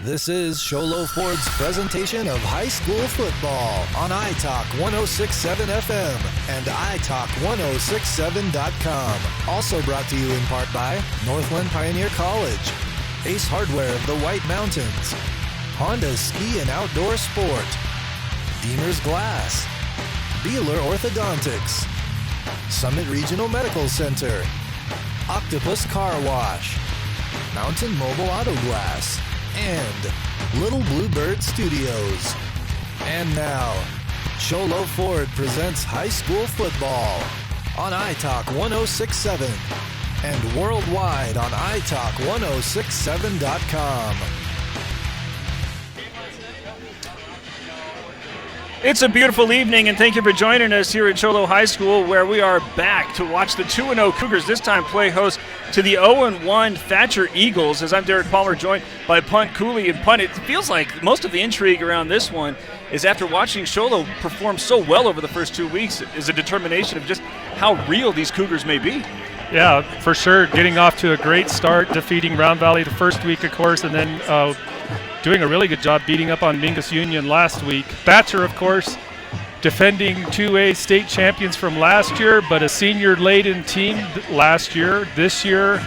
This is Sholo Ford's presentation of high school football on iTalk 106.7 FM and iTalk1067.com. Also brought to you in part by Northland Pioneer College, Ace Hardware of the White Mountains, Honda Ski and Outdoor Sport, Deemer's Glass, Beeler Orthodontics, Summit Regional Medical Center, Octopus Car Wash, Mountain Mobile Auto Glass, and Little Bluebird Studios. And now, Sholo Ford presents high school football on iTalk 106.7 and worldwide on iTalk1067.com. It's a beautiful evening, and thank you for joining us here at Sholo High School, where we are back to watch the 2-0 Cougars this time play host to the 0-1 Thatcher Eagles. As I'm Derek Palmer, joined by Punt Cooley and Punt. It feels like most of the intrigue around this one is after watching Sholo perform so well over the first 2 weeks is a determination of just how real these Cougars may be. Yeah, for sure. Getting off to a great start, defeating Round Valley the first week, of course, and then doing a really good job beating up on Mingus Union last week. Thatcher, of course, defending 2A state champions from last year, but a senior-laden team last year. This year,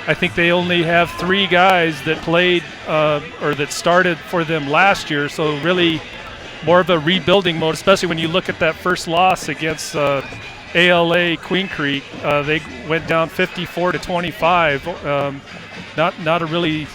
I think they only have 3 guys that played or that started for them last year, so really more of a rebuilding mode, especially when you look at that first loss against ALA Queen Creek. They went down 54-25.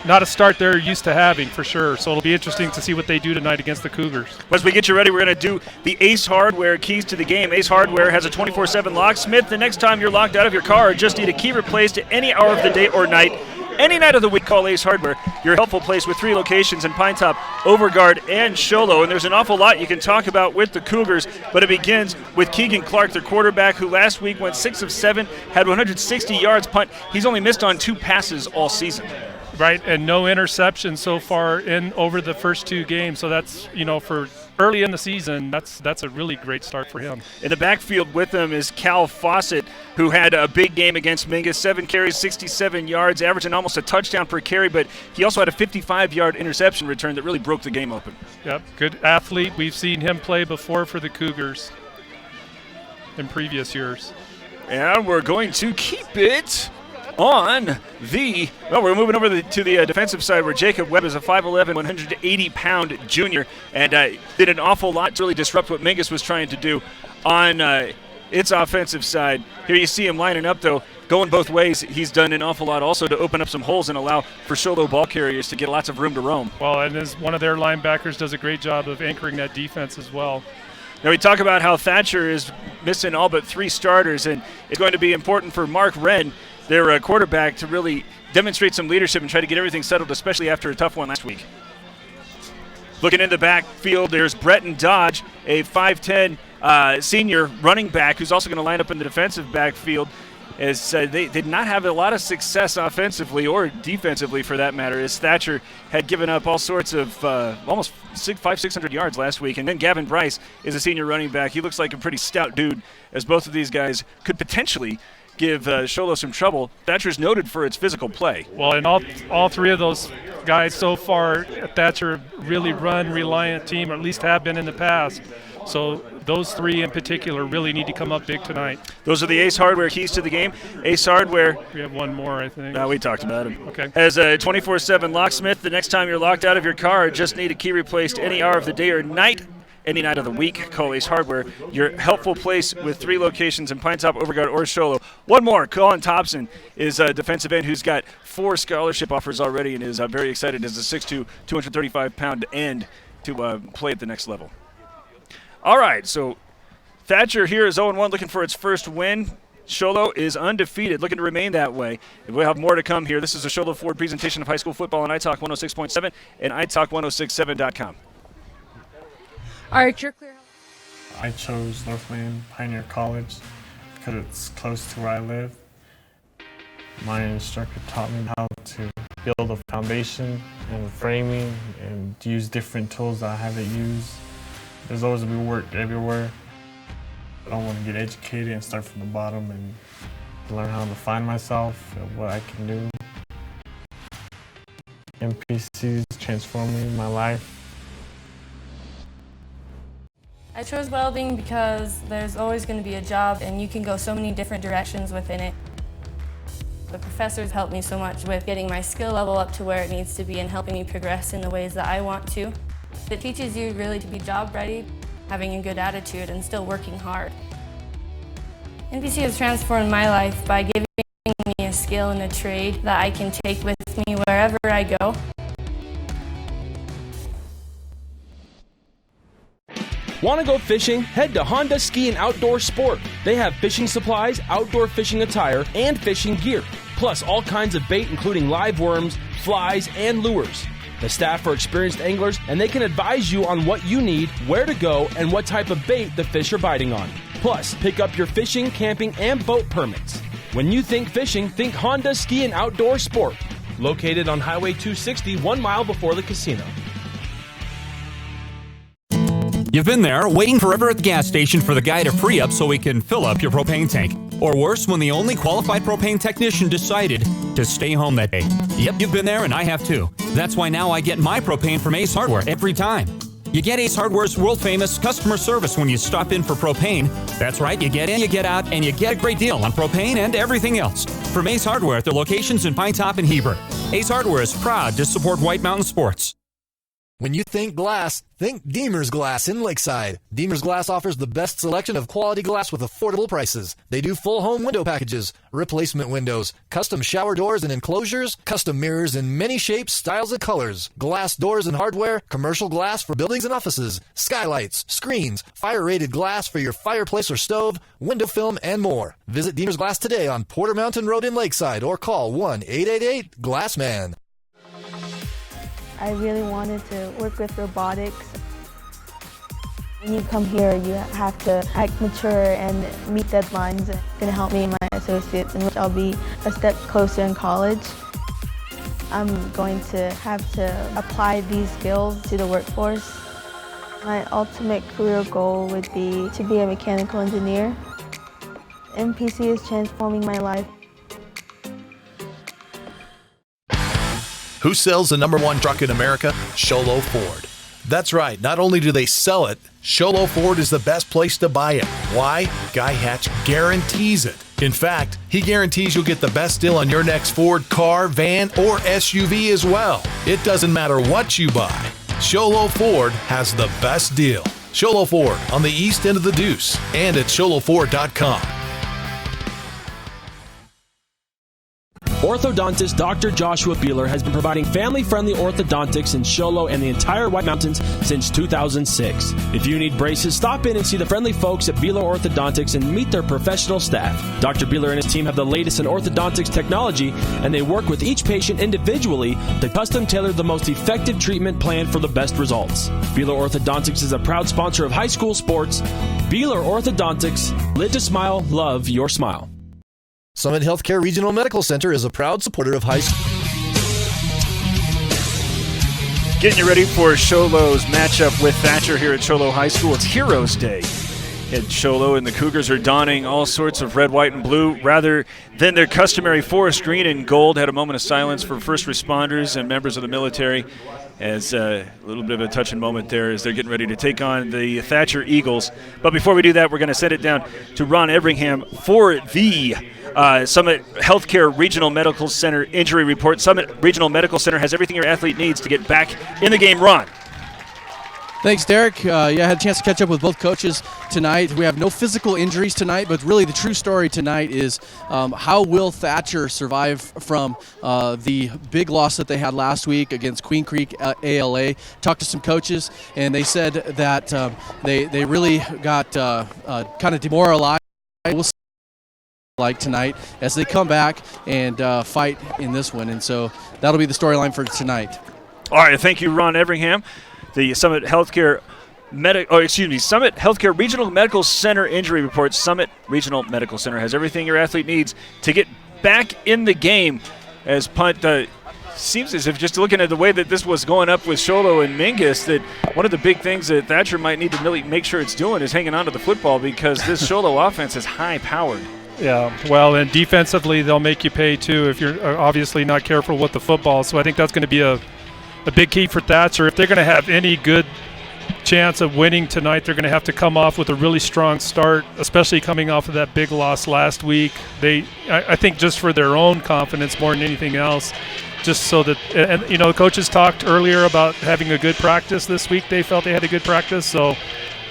Not a start they're used to having, for sure. So it'll be interesting to see what they do tonight against the Cougars. As we get you ready, we're going to do the Ace Hardware keys to the game. Ace Hardware has a 24/7 locksmith. The next time you're locked out of your car or just need a key replaced at any hour of the day or night, any night of the week, call Ace Hardware, your helpful place with 3 locations in Pine Top, Overgard, and Sholo. And there's an awful lot you can talk about with the Cougars, but it begins with Keegan Clark, their quarterback, who last week went 6 of 7, had 160 yards punt. He's only missed on 2 passes all season. Right, and no interception so far in over the first 2 games. So that's, for early in the season, that's a really great start for him. In the backfield with him is Cal Fawcett, who had a big game against Mingus, 7 carries, 67 yards, averaging almost a touchdown per carry, but he also had a 55-yard interception return that really broke the game open. Yep, good athlete. We've seen him play before for the Cougars in previous years. And we're going to keep it on we're moving over to the defensive side, where Jacob Webb is a 5'11", 180-pound junior, and did an awful lot to really disrupt what Mingus was trying to do on its offensive side. Here you see him lining up, though, going both ways. He's done an awful lot also to open up some holes and allow for Sholo ball carriers to get lots of room to roam. Well, and as one of their linebackers does a great job of anchoring that defense as well. Now we talk about how Thatcher is missing all but 3 starters, and it's going to be important for Mark Wren, their quarterback, to really demonstrate some leadership and try to get everything settled, especially after a tough one last week. Looking in the backfield, there's Bretton Dodge, a 5'10" senior running back who's also going to line up in the defensive backfield, as they did not have a lot of success offensively or defensively, for that matter, as Thatcher had given up all sorts of almost 600 yards last week. And then Gavin Bryce is a senior running back. He looks like a pretty stout dude, as both of these guys could potentially give Sholo some trouble. Thatcher's noted for its physical play. Well, and all 3 of those guys so far at Thatcher really run-reliant team, or at least have been in the past. So those 3 in particular really need to come up big tonight. Those are the Ace Hardware keys to the game. Ace Hardware. We have one more, I think. We talked about him. Okay. Has a 24/7 locksmith. The next time you're locked out of your car or just need a key replaced any hour of the day or night, any night of the week, call Ace Hardware, your helpful place with 3 locations in Pine Top, Overgard, or Sholo. One more, Colin Thompson is a defensive end who's got 4 scholarship offers already and is very excited as a 6'2", 235-pound end to play at the next level. All right, so Thatcher here is 0-1, looking for its first win. Sholo is undefeated, looking to remain that way. We'll have more to come here. This is a Sholo Ford presentation of high school football on iTalk 106.7 and iTalk1067.com. All right, you're clear. I chose Northland Pioneer College because it's close to where I live. My instructor taught me how to build a foundation and framing and use different tools that I haven't used. There's always been work everywhere. I want to get educated and start from the bottom and learn how to find myself and what I can do. MPC is transforming my life. I chose welding because there's always going to be a job and you can go so many different directions within it. The professors helped me so much with getting my skill level up to where it needs to be and helping me progress in the ways that I want to. It teaches you really to be job ready, having a good attitude, and still working hard. NPC has transformed my life by giving me a skill and a trade that I can take with me wherever I go. Want to go fishing? Head to Honda Ski and Outdoor Sport. They have fishing supplies, outdoor fishing attire, and fishing gear, plus all kinds of bait including live worms, flies, and lures. The staff are experienced anglers, and they can advise you on what you need, where to go, and what type of bait the fish are biting on. Plus, pick up your fishing, camping, and boat permits. When you think fishing, think Honda Ski and Outdoor Sport. Located on Highway 260, 1 mile before the casino. You've been there, waiting forever at the gas station for the guy to free up so he can fill up your propane tank. Or worse, when the only qualified propane technician decided to stay home that day. Yep, you've been there, and I have too. That's why now I get my propane from Ace Hardware every time. You get Ace Hardware's world-famous customer service when you stop in for propane. That's right, you get in, you get out, and you get a great deal on propane and everything else. From Ace Hardware at their locations in Pine Top and Heber. Ace Hardware is proud to support White Mountain Sports. When you think glass, think Deemer's Glass in Lakeside. Deemer's Glass offers the best selection of quality glass with affordable prices. They do full home window packages, replacement windows, custom shower doors and enclosures, custom mirrors in many shapes, styles, and colors, glass doors and hardware, commercial glass for buildings and offices, skylights, screens, fire-rated glass for your fireplace or stove, window film, and more. Visit Deemer's Glass today on Porter Mountain Road in Lakeside or call 1-888-GLASSMAN. I really wanted to work with robotics. When you come here, you have to act mature and meet deadlines. It's going to help me and my associates, in which I'll be a step closer in college. I'm going to have to apply these skills to the workforce. My ultimate career goal would be to be a mechanical engineer. MPC is transforming my life. Who sells the #1 truck in America? Sholo Ford. That's right, not only do they sell it, Sholo Ford is the best place to buy it. Why? Guy Hatch guarantees it. In fact, he guarantees you'll get the best deal on your next Ford car, van, or SUV as well. It doesn't matter what you buy. Sholo Ford has the best deal. Sholo Ford on the east end of the Deuce and at sholoford.com. Orthodontist Dr. Joshua Beeler has been providing family-friendly orthodontics in Show Low and the entire White Mountains since 2006. If you need braces, stop in and see the friendly folks at Beeler Orthodontics and meet their professional staff. Dr. Beeler and his team have the latest in orthodontics technology, and they work with each patient individually to custom tailor the most effective treatment plan for the best results. Beeler Orthodontics is a proud sponsor of high school sports. Beeler Orthodontics, live to smile, love your smile. Summit Healthcare Regional Medical Center is a proud supporter of high school. Getting you ready for Sholo's matchup with Thatcher here at Sholo High School. It's Heroes Day at Sholo, and the Cougars are donning all sorts of red, white, and blue rather than their customary forest green and gold. Had a moment of silence for first responders and members of the military as a little bit of a touching moment there as they're getting ready to take on the Thatcher Eagles. But before we do that, we're going to send it down to Ron Everingham for the Summit Healthcare Regional Medical Center injury report. Summit Regional Medical Center has everything your athlete needs to get back in the game. Ron. Thanks, Derek. I had a chance to catch up with both coaches tonight. We have no physical injuries tonight, but really the true story tonight is how will Thatcher survive from the big loss that they had last week against Queen Creek ALA. Talked to some coaches, and they said that they really got kind of demoralized. We'll see like tonight as they come back and fight in this one, and so that'll be the storyline for tonight. All right, thank you, Ron Everingham. The Summit Healthcare Summit Healthcare Regional Medical Center injury report. Summit Regional Medical Center has everything your athlete needs to get back in the game. As punt seems as if, just looking at the way that this was going up with Sholo and Mingus, that one of the big things that Thatcher might need to really make sure it's doing is hanging on to the football, because this Sholo offense is high-powered. Yeah, well, and defensively, they'll make you pay too if you're obviously not careful with the football. So I think that's going to be a big key for Thatcher. If they're going to have any good chance of winning tonight, they're going to have to come off with a really strong start, especially coming off of that big loss last week. I think just for their own confidence more than anything else, just so that, and you know, the coaches talked earlier about having a good practice this week. They felt they had a good practice, so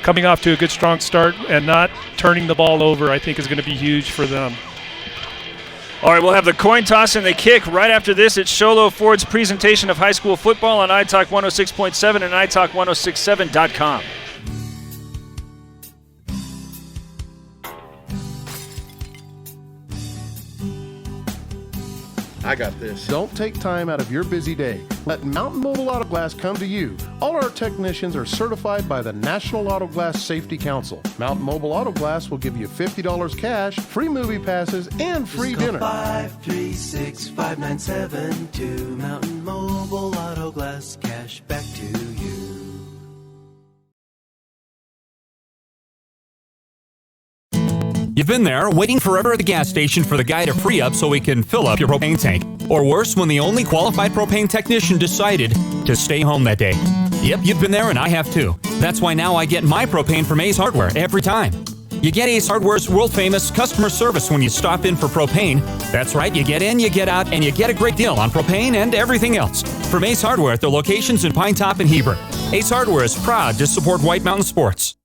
coming off to a good strong start and not turning the ball over, I think, is going to be huge for them. All right, we'll have the coin toss and the kick right after this. It's Sholo Ford's presentation of high school football on iTalk 106.7 and iTalk1067.com. I got this. Don't take time out of your busy day. Let Mountain Mobile Auto Glass come to you. All our technicians are certified by the National Auto Glass Safety Council. Mountain Mobile Auto Glass will give you $50 cash, free movie passes, and free dinner. 536-5972. Mountain Mobile Auto Glass, cash back to you. You've been there, waiting forever at the gas station for the guy to free up so we can fill up your propane tank. Or worse, when the only qualified propane technician decided to stay home that day. Yep, you've been there and I have too. That's why now I get my propane from Ace Hardware every time. You get Ace Hardware's world-famous customer service when you stop in for propane. That's right, you get in, you get out, and you get a great deal on propane and everything else. From Ace Hardware at their locations in Pine Top and Heber. Ace Hardware is proud to support White Mountain Sports.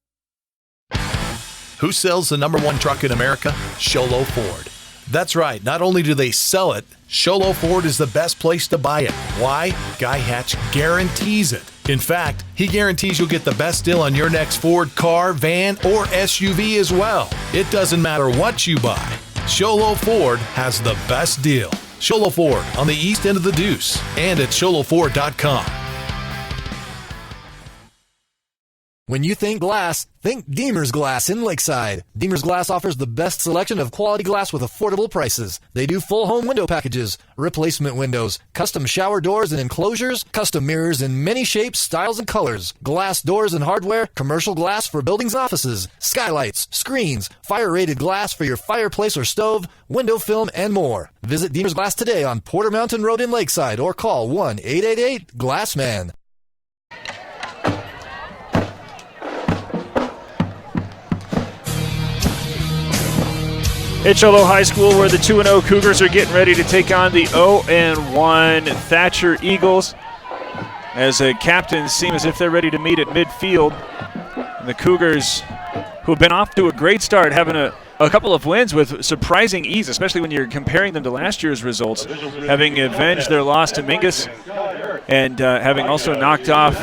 Who sells the #1 truck in America? Sholo Ford. That's right, not only do they sell it, Sholo Ford is the best place to buy it. Why? Guy Hatch guarantees it. In fact, he guarantees you'll get the best deal on your next Ford car, van, or SUV as well. It doesn't matter what you buy. Sholo Ford has the best deal. Sholo Ford on the east end of the Deuce and at sholoford.com. When you think glass, think Deemer's Glass in Lakeside. Deemer's Glass offers the best selection of quality glass with affordable prices. They do full home window packages, replacement windows, custom shower doors and enclosures, custom mirrors in many shapes, styles, and colors, glass doors and hardware, commercial glass for buildings and offices, skylights, screens, fire-rated glass for your fireplace or stove, window film, and more. Visit Deemer's Glass today on Porter Mountain Road in Lakeside or call 1-888-GLASSMAN. It's Sholo High School where the 2-0 Cougars are getting ready to take on the 0-1 Thatcher Eagles. As the captains seem as if they're ready to meet at midfield. And the Cougars, who have been off to a great start, having a couple of wins with surprising ease, especially when you're comparing them to last year's results, having avenged their loss to Mingus and having also knocked off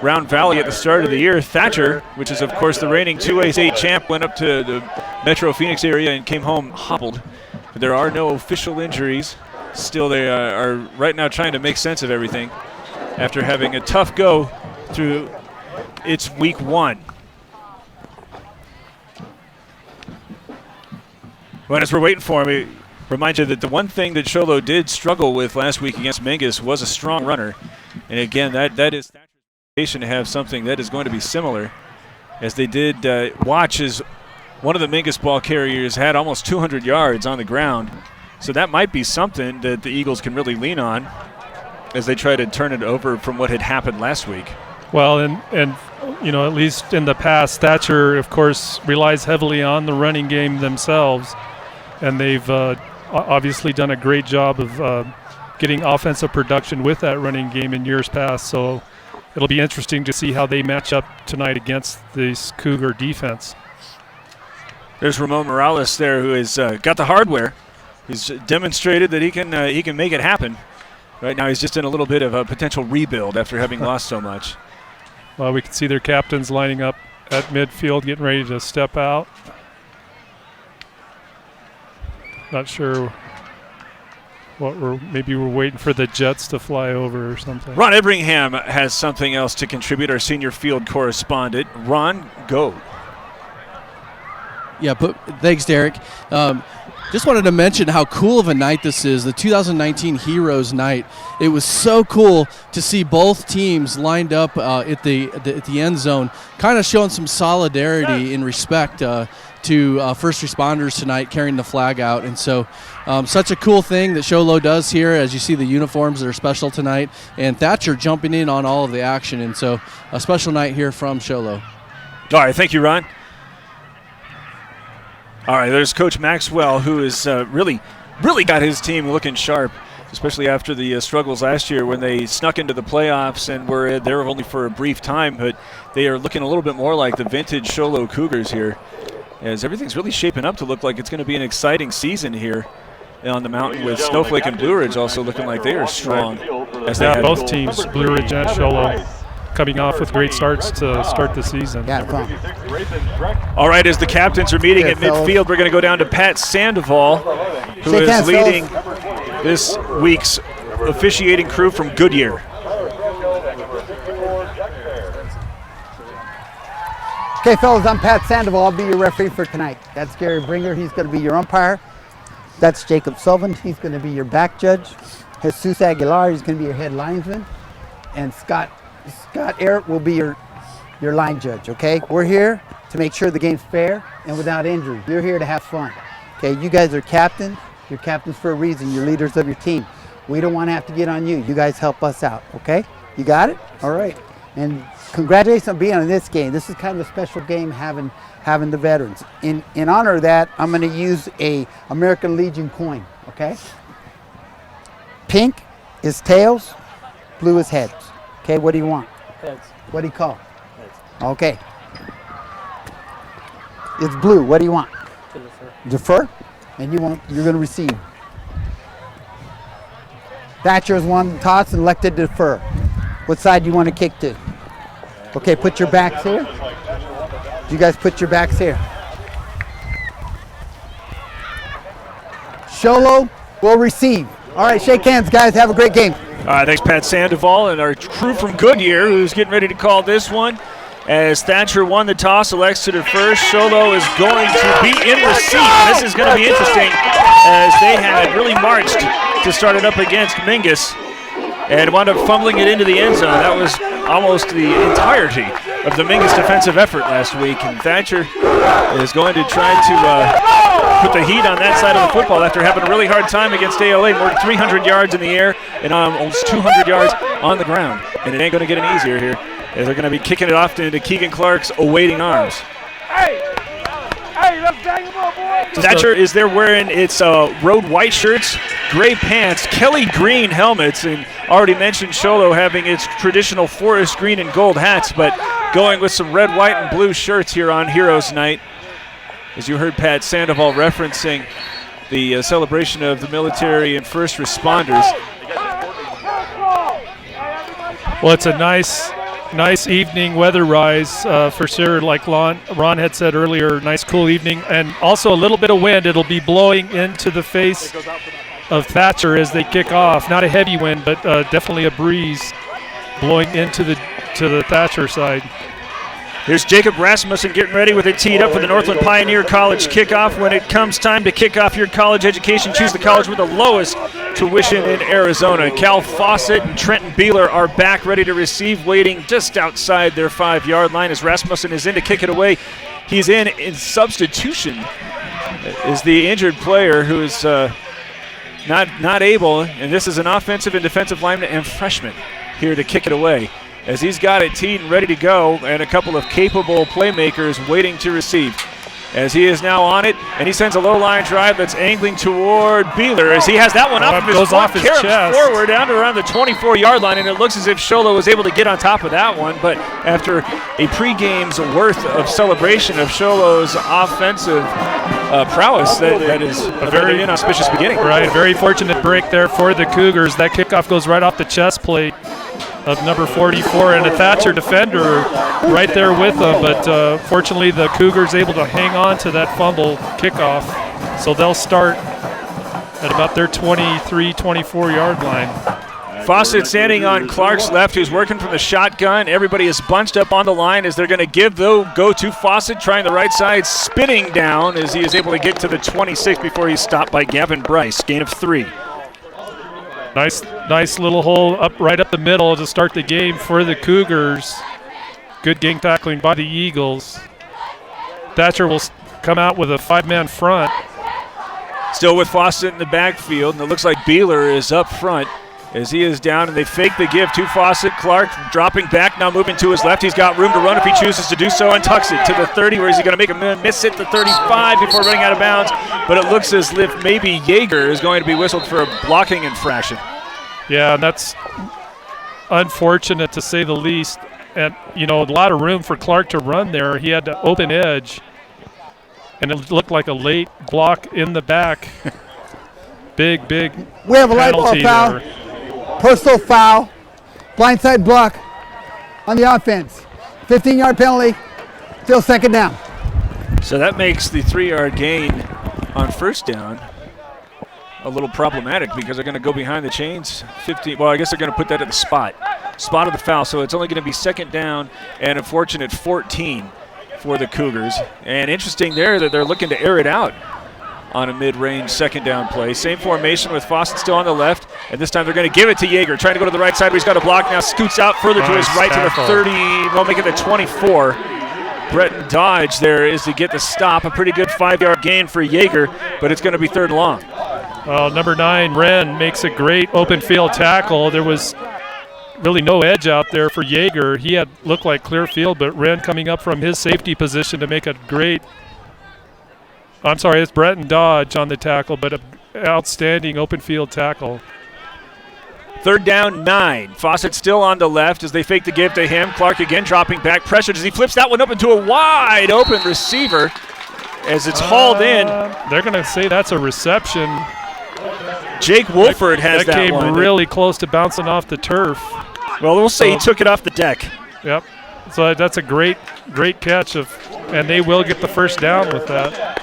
Round Valley at the start of the year. Thatcher, which is of course the reigning 2A champ, went up to the Metro Phoenix area and came home hobbled. But there are no official injuries. Still, they are right now trying to make sense of everything after having a tough go through its week 1. Well, as we're waiting for him, remind you that the one thing that Sholo did struggle with last week against Mingus was a strong runner. And again, that is Thatcher's expectation to have something that is going to be similar, as they did watch as one of the Mingus ball carriers had almost 200 yards on the ground. So that might be something that the Eagles can really lean on as they try to turn it over from what had happened last week. Well, and you know, at least in the past, Thatcher, of course, relies heavily on the running game themselves. And they've obviously done a great job of getting offensive production with that running game in years past. So it'll be interesting to see how they match up tonight against this Cougar defense. There's Ramon Morales there, who has got the hardware. He's demonstrated that he can make it happen. Right now he's just in a little bit of a potential rebuild after having lost so much. Well, we can see their captains lining up at midfield, getting ready to step out. Not sure what maybe we're waiting for the Jets to fly over or something. Ron Ebringham has something else to contribute, our senior field correspondent. Ron, go. Yeah, but thanks, Derek. Just wanted to mention how cool of a night this is, the 2019 Heroes Night. It was so cool to see both teams lined up at the end zone, kind of showing some solidarity in respect to first responders tonight carrying the flag out. And so such a cool thing that Sholo does here, as you see the uniforms that are special tonight, and Thatcher jumping in on all of the action. And so a special night here from Sholo. All right, thank you, Ron. All right, there's Coach Maxwell, who has really got his team looking sharp, especially after the struggles last year when they snuck into the playoffs and were there only for a brief time. But they are looking a little bit more like the vintage Sholo Cougars here, as everything's really shaping up to look like it's going to be an exciting season here on the mountain, with Snowflake and Blue Ridge also looking like they are strong. As they both teams, Blue Ridge and Sholo, coming off with great starts to start the season. All right, as the captains are meeting at midfield, we're going to go down to Pat Sandoval, who is leading this week's officiating crew from Goodyear. Okay, fellas, I'm Pat Sandoval. I'll be your referee for tonight. That's Gary Bringer. He's going to be your umpire. That's Jacob Sullivan. He's going to be your back judge. Jesus Aguilar, he's going to be your head linesman. And Scott Eric will be your line judge, okay? We're here to make sure the game's fair and without injury. You're here to have fun, okay? You guys are captains. You're captains for a reason. You're leaders of your team. We don't want to have to get on you. You guys help us out, okay? You got it? All right. And congratulations on being on this game. This is kind of a special game having the veterans. In honor of that, I'm going to use a American Legion coin, okay? Pink is tails, blue is heads. Okay, what do you want? Heads. What do you call? Heads. Okay. It's blue. What do you want? To defer. Defer? And you're going to receive. Thatcher has won the toss and elected to defer. What side do you want to kick to? Okay, put your backs here. You guys put your backs here. Sholo will receive. All right, shake hands, guys. Have a great game. All right, thanks, Pat Sandoval, and our crew from Goodyear, who's getting ready to call this one. As Thatcher won the toss, elects to defer. Sholo is going to be in receipt. This is going to be interesting, as they had really marched to start it up against Mingus and wound up fumbling it into the end zone. That was almost the entirety of the Mingus defensive effort last week, and Thatcher is going to try to put the heat on that side of the football after having a really hard time against ALA, more than 300 yards in the air and almost 200 yards on the ground. And it ain't going to get any easier here, as they're going to be kicking it off into Keegan Clark's awaiting arms. Let's bang him up, boy. Thatcher is there wearing its road white shirts, gray pants, Kelly green helmets, and already mentioned Sholo having its traditional forest green and gold hats, but going with some red, white, and blue shirts here on Heroes Night. As you heard Pat Sandoval referencing the celebration of the military and first responders. Well, it's a nice evening weather-wise for sure. Like Ron had said earlier, nice cool evening, and also a little bit of wind. It'll be blowing into the face of Thatcher as they kick off. Not a heavy wind, but definitely a breeze blowing into the Thatcher side. Here's Jacob Rasmussen getting ready with it teed up for the Northland Pioneer College kickoff. When it comes time to kick off your college education, choose the college with the lowest tuition in Arizona. Cal Fawcett and Trenton Beeler are back ready to receive, waiting just outside their 5-yard line as Rasmussen is in to kick it away. He's in substitution is the injured player who is not able, and this is an offensive and defensive lineman and freshman here to kick it away, as he's got it teed and ready to go, and a couple of capable playmakers waiting to receive. As he is now on it, and he sends a low line drive that's angling toward Beeler, as he has that one off of his foot, carries forward down to around the 24-yard line, and it looks as if Sholo was able to get on top of that one, but after a pre-game's worth of celebration of Sholo's offensive prowess, that is a very inauspicious beginning. Right, very fortunate break there for the Cougars. That kickoff goes right off the chest plate of number 44, and a Thatcher defender right there with them, but fortunately the Cougars able to hang on to that fumble kickoff, so they'll start at about their 23, 24-yard line. Fawcett standing on Clark's left, who's working from the shotgun. Everybody is bunched up on the line as they're going to go to Fawcett, trying the right side, spinning down as he is able to get to the 26 before he's stopped by Gavin Bryce. Gain of 3. Nice little hole right up the middle to start the game for the Cougars. Good gang tackling by the Eagles. Thatcher will come out with a 5-man front. Still with Fawcett in the backfield, and it looks like Beeler is up front as he is down, and they fake the give to Fawcett. Clark dropping back, now moving to his left. He's got room to run if he chooses to do so, and tucks it to the 30, where is he going to make a miss it the 35 before running out of bounds. But it looks as if maybe Yeager is going to be whistled for a blocking infraction. Yeah, that's unfortunate to say the least. And, a lot of room for Clark to run there. He had the open edge, and it looked like a late block in the back. Big We have a light ball foul. There. Personal foul, blindside block on the offense. 15-yard penalty, still second down. So that makes the 3-yard gain on first down a little problematic because they're going to go behind the chains. 15. Well, I guess they're going to put that at the spot of the foul. So it's only going to be second down and a fortunate 14 for the Cougars. And interesting there that they're looking to air it out on a mid-range second down play. Same formation with Fawcett still on the left, and this time they're going to give it to Yeager, trying to go to the right side, but he's got a block now, scoots out further to his right to the 30, they'll make it the 24. Breton Dodge there is to get the stop, a pretty good 5-yard gain for Yeager, but it's going to be third and long. Well, number 9, Wren, makes a great open field tackle. There was really no edge out there for Yeager. He had looked like clear field, but Wren coming up from his safety position to make a great it's Breton Dodge on the tackle, but an outstanding open field tackle. Third down, 9. Fawcett still on the left as they fake the give to him. Clark again dropping back, pressured as he flips that one up into a wide open receiver as it's hauled in. They're going to say that's a reception. Jake Wolford has that came one. Really close to bouncing off the turf. Well, we'll say he took it off the deck. Yep. So that's a great catch and they will get the first down with that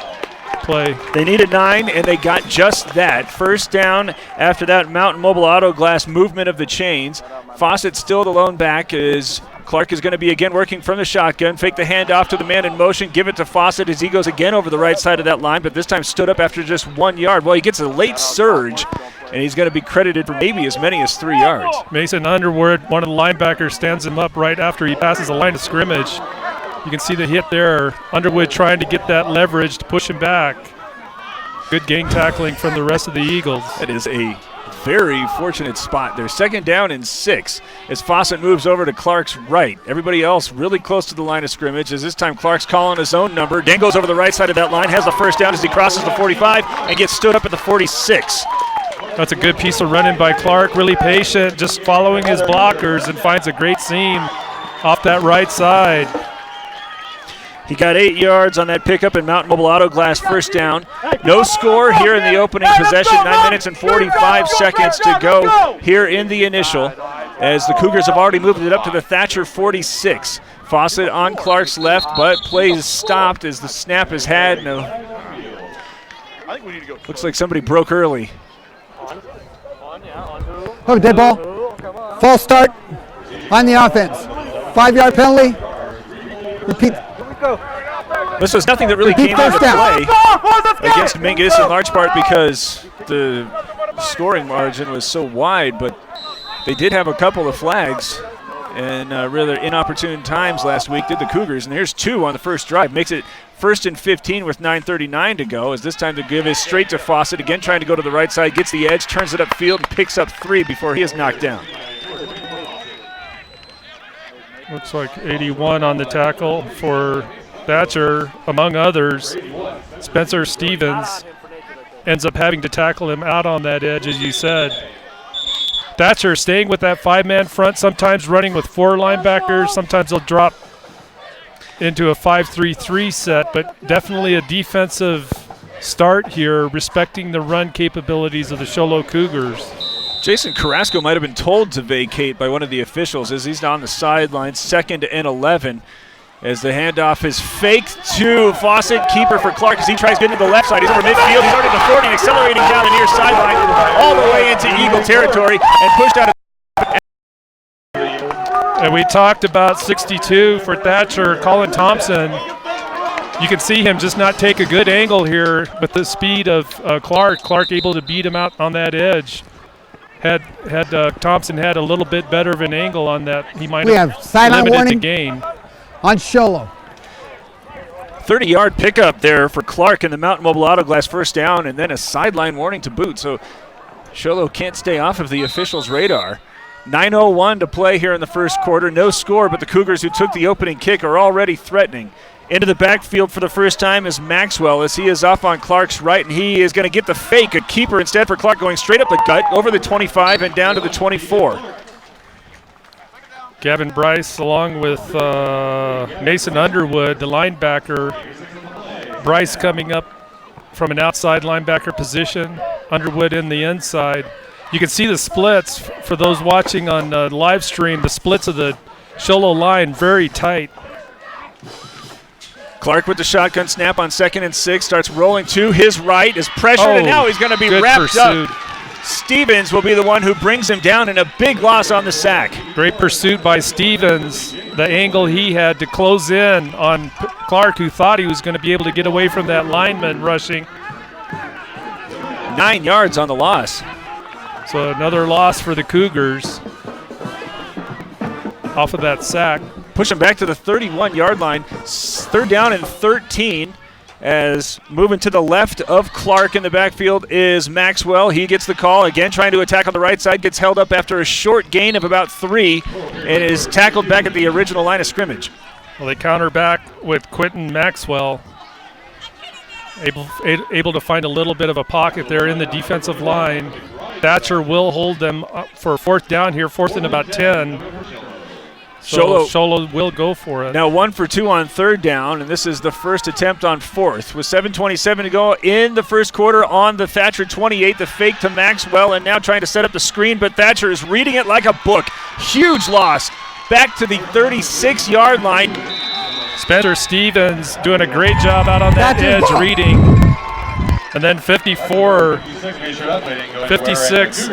play. They needed 9, and they got just that. First down after that Mountain Mobile Auto Glass movement of the chains. Fawcett still the lone back as Clark is going to be again working from the shotgun. Fake the handoff to the man in motion. Give it to Fawcett as he goes again over the right side of that line, but this time stood up after just 1 yard. Well, he gets a late surge, and he's going to be credited for maybe as many as 3 yards. Mason Underwood, one of the linebackers, stands him up right after he passes the line of scrimmage. You can see the hit there. Underwood trying to get that leverage to push him back. Good gang tackling from the rest of the Eagles. That is a very fortunate spot there. Second down and 6 as Fawcett moves over to Clark's right. Everybody else really close to the line of scrimmage as this time Clark's calling his own number. Dan goes over the right side of that line, has the first down as he crosses the 45 and gets stood up at the 46. That's a good piece of running by Clark. Really patient, just following his blockers and finds a great seam off that right side. He got 8 yards on that pickup in Mountain Mobile Auto Glass first down. No score here in the opening possession. 9 minutes and 45 seconds to go here in the initial as the Cougars have already moved it up to the Thatcher 46. Fawcett on Clark's left, but play is stopped as the snap is had. No. Looks like somebody broke early. Oh, dead ball. False start on the offense. 5-yard penalty. Repeat. This was nothing that really came into play against Mingus in large part because the scoring margin was so wide, but they did have a couple of flags and rather inopportune times last week did the Cougars, and here's 2 on the first drive. Makes it 1st and 15 with 9:39 to go as this time the give is straight to Fawcett, again trying to go to the right side, gets the edge, turns it upfield, and picks up 3 before he is knocked down. Looks like 81 on the tackle for Thatcher, among others. Spencer Stevens ends up having to tackle him out on that edge, as you said. Thatcher staying with that 5-man front, sometimes running with 4 linebackers, sometimes they'll drop into a 5-3-3 set, but definitely a defensive start here, respecting the run capabilities of the Show Low Cougars. Jason Carrasco might have been told to vacate by one of the officials as he's on the sideline, 2nd and 11. As the handoff is faked to Fawcett, keeper for Clark as he tries getting to the left side. He's over midfield, he's already to the 40, accelerating down the near sideline, all the way into Eagle territory and pushed out. And we talked about 62 for Thatcher, Colin Thompson. You can see him just not take a good angle here with the speed of Clark. Clark able to beat him out on that edge. Had Thompson had a little bit better of an angle on that, he might have sideline limited warning the gain. On Sholo. 30-yard pickup there for Clark in the Mountain Mobile Auto Glass first down, and then a sideline warning to boot. So Show Low can't stay off of the officials' radar. 9:01 to play here in the first quarter. No score, but the Cougars, who took the opening kick, are already threatening. Into the backfield for the first time is Maxwell, as he is off on Clark's right, and he is going to get the fake. A keeper instead for Clark, going straight up the gut, over the 25 and down to the 24. Gavin Bryce along with Mason Underwood, the linebacker. Bryce coming up from an outside linebacker position. Underwood in the inside. You can see the splits for those watching on live stream. The splits of the Show Low line very tight. Clark with the shotgun snap on 2nd and 6, starts rolling to his right, is pressured, and now he's going to be wrapped up. Stevens will be the one who brings him down, and a big loss on the sack. Great pursuit by Stevens. The angle he had to close in on Clark, who thought he was going to be able to get away from that lineman rushing. 9 yards on the loss. So another loss for the Cougars off of that sack. Push him back to the 31-yard line. 3rd down and 13. As moving to the left of Clark in the backfield is Maxwell. He gets the call, again trying to attack on the right side, gets held up after a short gain of about 3, and is tackled back at the original line of scrimmage. Well, they counter back with Quentin Maxwell, able to find a little bit of a pocket there in the defensive line. Thatcher will hold them up for 4th down here, 4th and about 10. So Show Low will go for it. Now 1 for 2 on 3rd down, and this is the first attempt on 4th. With 7:27 to go in the first quarter on the Thatcher 28, the fake to Maxwell, and now trying to set up the screen, but Thatcher is reading it like a book. Huge loss. Back to the 36-yard line. Spencer Stevens doing a great job out on that edge reading. And then 54, 56,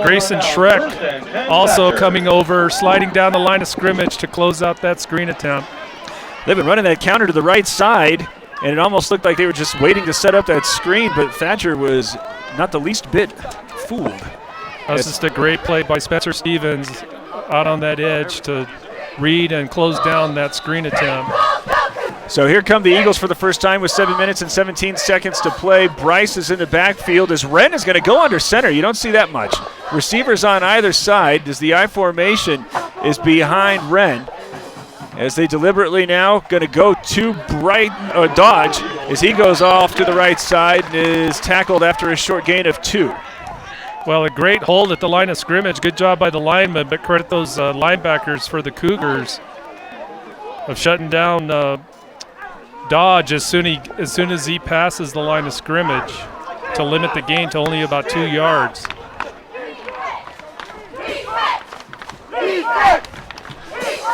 Grayson Schreck also coming over, sliding down the line of scrimmage to close out that screen attempt. They've been running that counter to the right side, and it almost looked like they were just waiting to set up that screen, but Thatcher was not the least bit fooled. That's just a great play by Spencer Stevens out on that edge to read and close down that screen attempt. So here come the Eagles for the first time with 7 minutes and 17 seconds to play. Bryce is in the backfield as Wren is going to go under center. You don't see that much. Receivers on either side as the I formation is behind Wren. As they deliberately now going to go to Dodge as he goes off to the right side and is tackled after a short gain of 2. Well, a great hold at the line of scrimmage. Good job by the linemen, but credit those linebackers for the Cougars of shutting down Dodge as soon as he passes the line of scrimmage to limit the gain to only about 2 yards.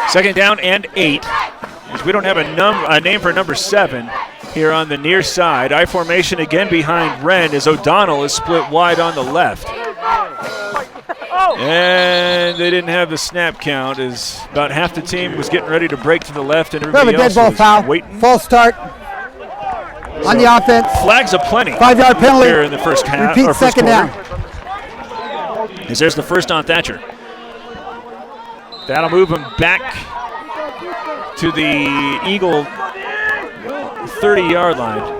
Second down and 8. As we don't have a name for number 7 here on the near side. I formation again behind Wren as O'Donnell is split wide on the left. And they didn't have the snap count as about half the team was getting ready to break to the left and everybody else was foul. waiting. False start on the offense. Flags aplenty. 5-yard penalty. Here in the first half. Repeat, second down. As there's the first on Thatcher. That'll move him back to the Eagle 30-yard line.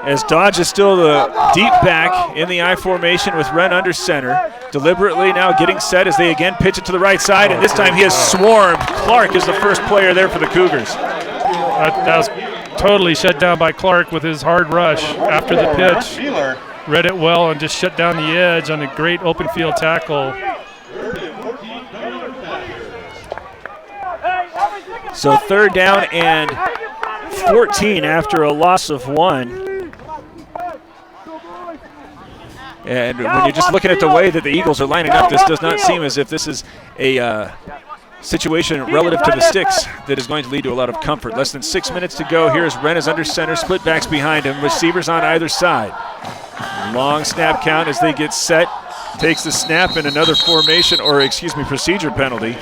As Dodge is still the deep back in the I formation with Wren under center. Deliberately now getting set as they again pitch it to the right side, and this time he has swarmed. Clark is the first player there for the Cougars. That was totally shut down by Clark with his hard rush after the pitch. Read it well and just shut down the edge on a great open field tackle. So 3rd down and 14 after a loss of 1. And when you're just looking at the way that the Eagles are lining up, this does not seem as if this is a situation relative to the sticks that is going to lead to a lot of comfort. Less than 6 minutes to go. Here's Wren is under center, split backs behind him, receivers on either side. Long snap count as they get set. Takes the snap and another procedure penalty.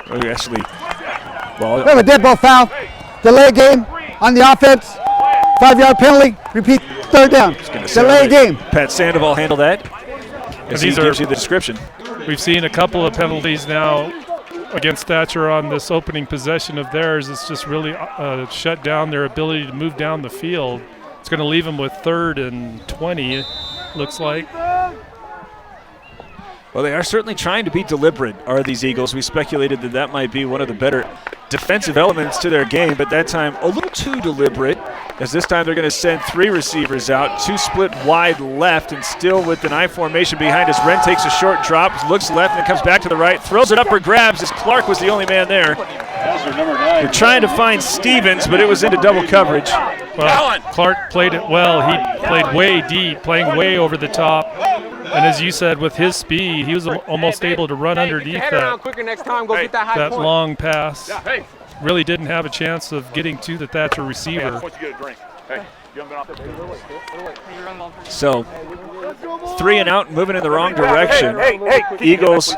We have a dead ball foul. Delay game on the offense. 5-yard penalty. Repeat, 3rd down. Delay game. Pat Sandoval handled that. As he gives you the description. We've seen a couple of penalties now against Thatcher on this opening possession of theirs. It's just really shut down their ability to move down the field. It's going to leave them with 3rd and 20, it looks like. Well, they are certainly trying to be deliberate, are these Eagles. We speculated that might be one of the better defensive elements to their game, but that time a little too deliberate, as this time they're going to send 3 receivers out, 2 split wide left, and still with an I formation behind as Wren takes a short drop, looks left and comes back to the right, throws it up for grabs as Clark was the only man there. They're trying to find Stevens, but it was into double coverage. Well, Clark played it well. He played way deep, playing way over the top. And as you said, with his speed, he was almost able to run underneath that long pass. Really didn't have a chance of getting to the Thatcher receiver. So, 3 and out, moving in the wrong direction. Eagles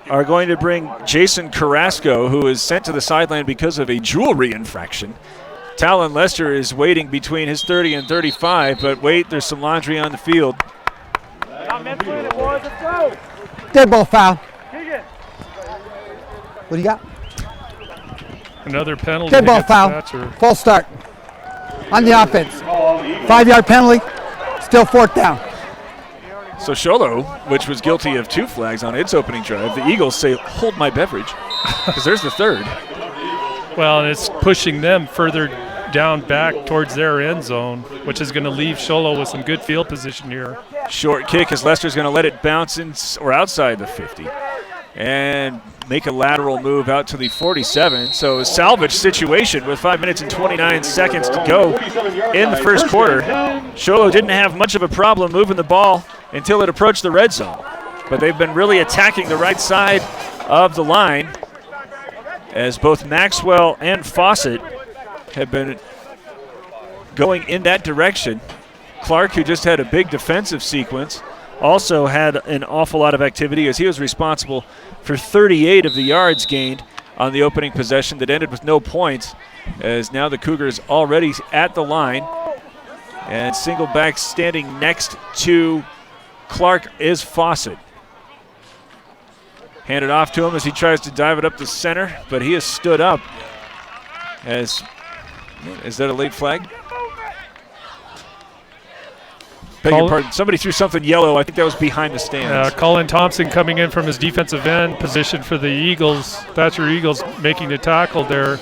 are going to bring Jason Carrasco, who is sent to the sideline because of a jewelry infraction. Talon Lester is waiting between his 30 and 35, but wait, there's some laundry on the field. Dead ball foul. What do you got? Another penalty. Dead ball foul. Thatcher. False start on the offense. 5-yard penalty. Still 4th down. So Sholo, which was guilty of 2 flags on its opening drive, the Eagles say, hold my beverage, because there's the 3rd. Well, and it's pushing them further down back towards their end zone, which is going to leave Sholo with some good field position here. Short kick as Lester's going to let it bounce in or outside the 50 and make a lateral move out to the 47. So a salvage situation with 5 minutes and 29 seconds to go in the first quarter. Sholo didn't have much of a problem moving the ball until it approached the red zone. But they've been really attacking the right side of the line as both Maxwell and Fawcett have been going in that direction. Clark, who just had a big defensive sequence, also had an awful lot of activity as he was responsible for 38 of the yards gained on the opening possession that ended with no points, as now the Cougars already at the line. And single back standing next to Clark is Fawcett. Handed off to him as he tries to dive it up the center, but he has stood up. As is that a late flag? Beg your pardon. Somebody threw something yellow. I think that was behind the stands. Colin Thompson coming in from his defensive end position for the Eagles. Thatcher Eagles making the tackle there.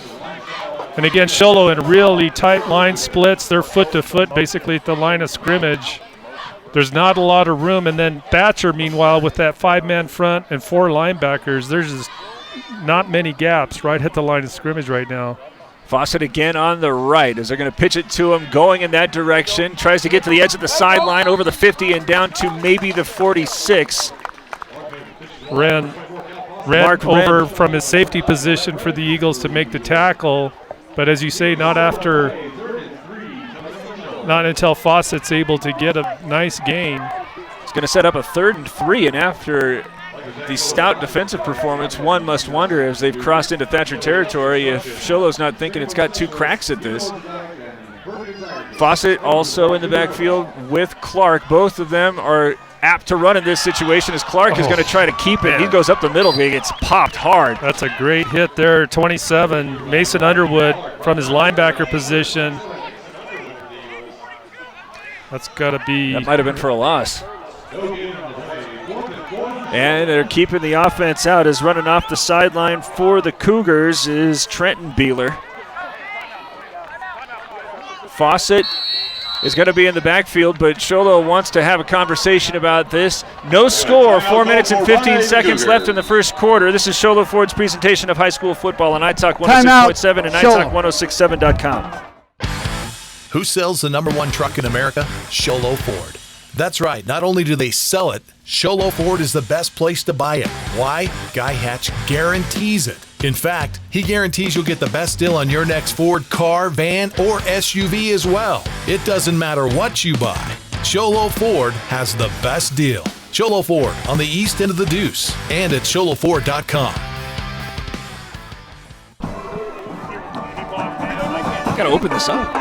And again, Sholo in really tight line splits. They're foot to foot basically at the line of scrimmage. There's not a lot of room. And then Thatcher, meanwhile, with that 5-man front and 4 linebackers, there's just not many gaps right at the line of scrimmage right now. Fawcett again on the right as they're going to pitch it to him, going in that direction. Tries to get to the edge of the sideline, over the 50 and down to maybe the 46. Ran over from his safety position for the Eagles to make the tackle. But as you say, not until Fawcett's able to get a nice gain. It's going to set up a 3rd and 3, and after the stout defensive performance, one must wonder as they've crossed into Thatcher territory if Sholo's not thinking it's got 2 cracks at this. Fawcett also in the backfield with Clark. Both of them are apt to run in this situation as Clark is going to try to keep it. Man. He goes up the middle, but he gets popped hard. That's a great hit there, 27. Mason Underwood from his linebacker position. That's got to be... That might have been for a loss. And they're keeping the offense out as running off the sideline for the Cougars is Trenton Beeler. Fawcett is going to be in the backfield, but Sholo wants to have a conversation about this. No score, 4 minutes and 15 seconds left in the first quarter. This is Sholo Ford's presentation of high school football on iTalk 106.7 and iTalk1067.com. Who sells the #1 truck in America? Sholo Ford. That's right. Not only do they sell it, Sholo Ford is the best place to buy it. Why? Guy Hatch guarantees it. In fact, he guarantees you'll get the best deal on your next Ford car, van, or SUV as well. It doesn't matter what you buy. Sholo Ford has the best deal. Sholo Ford on the east end of the Deuce and at sholoford.com. Got to open this up,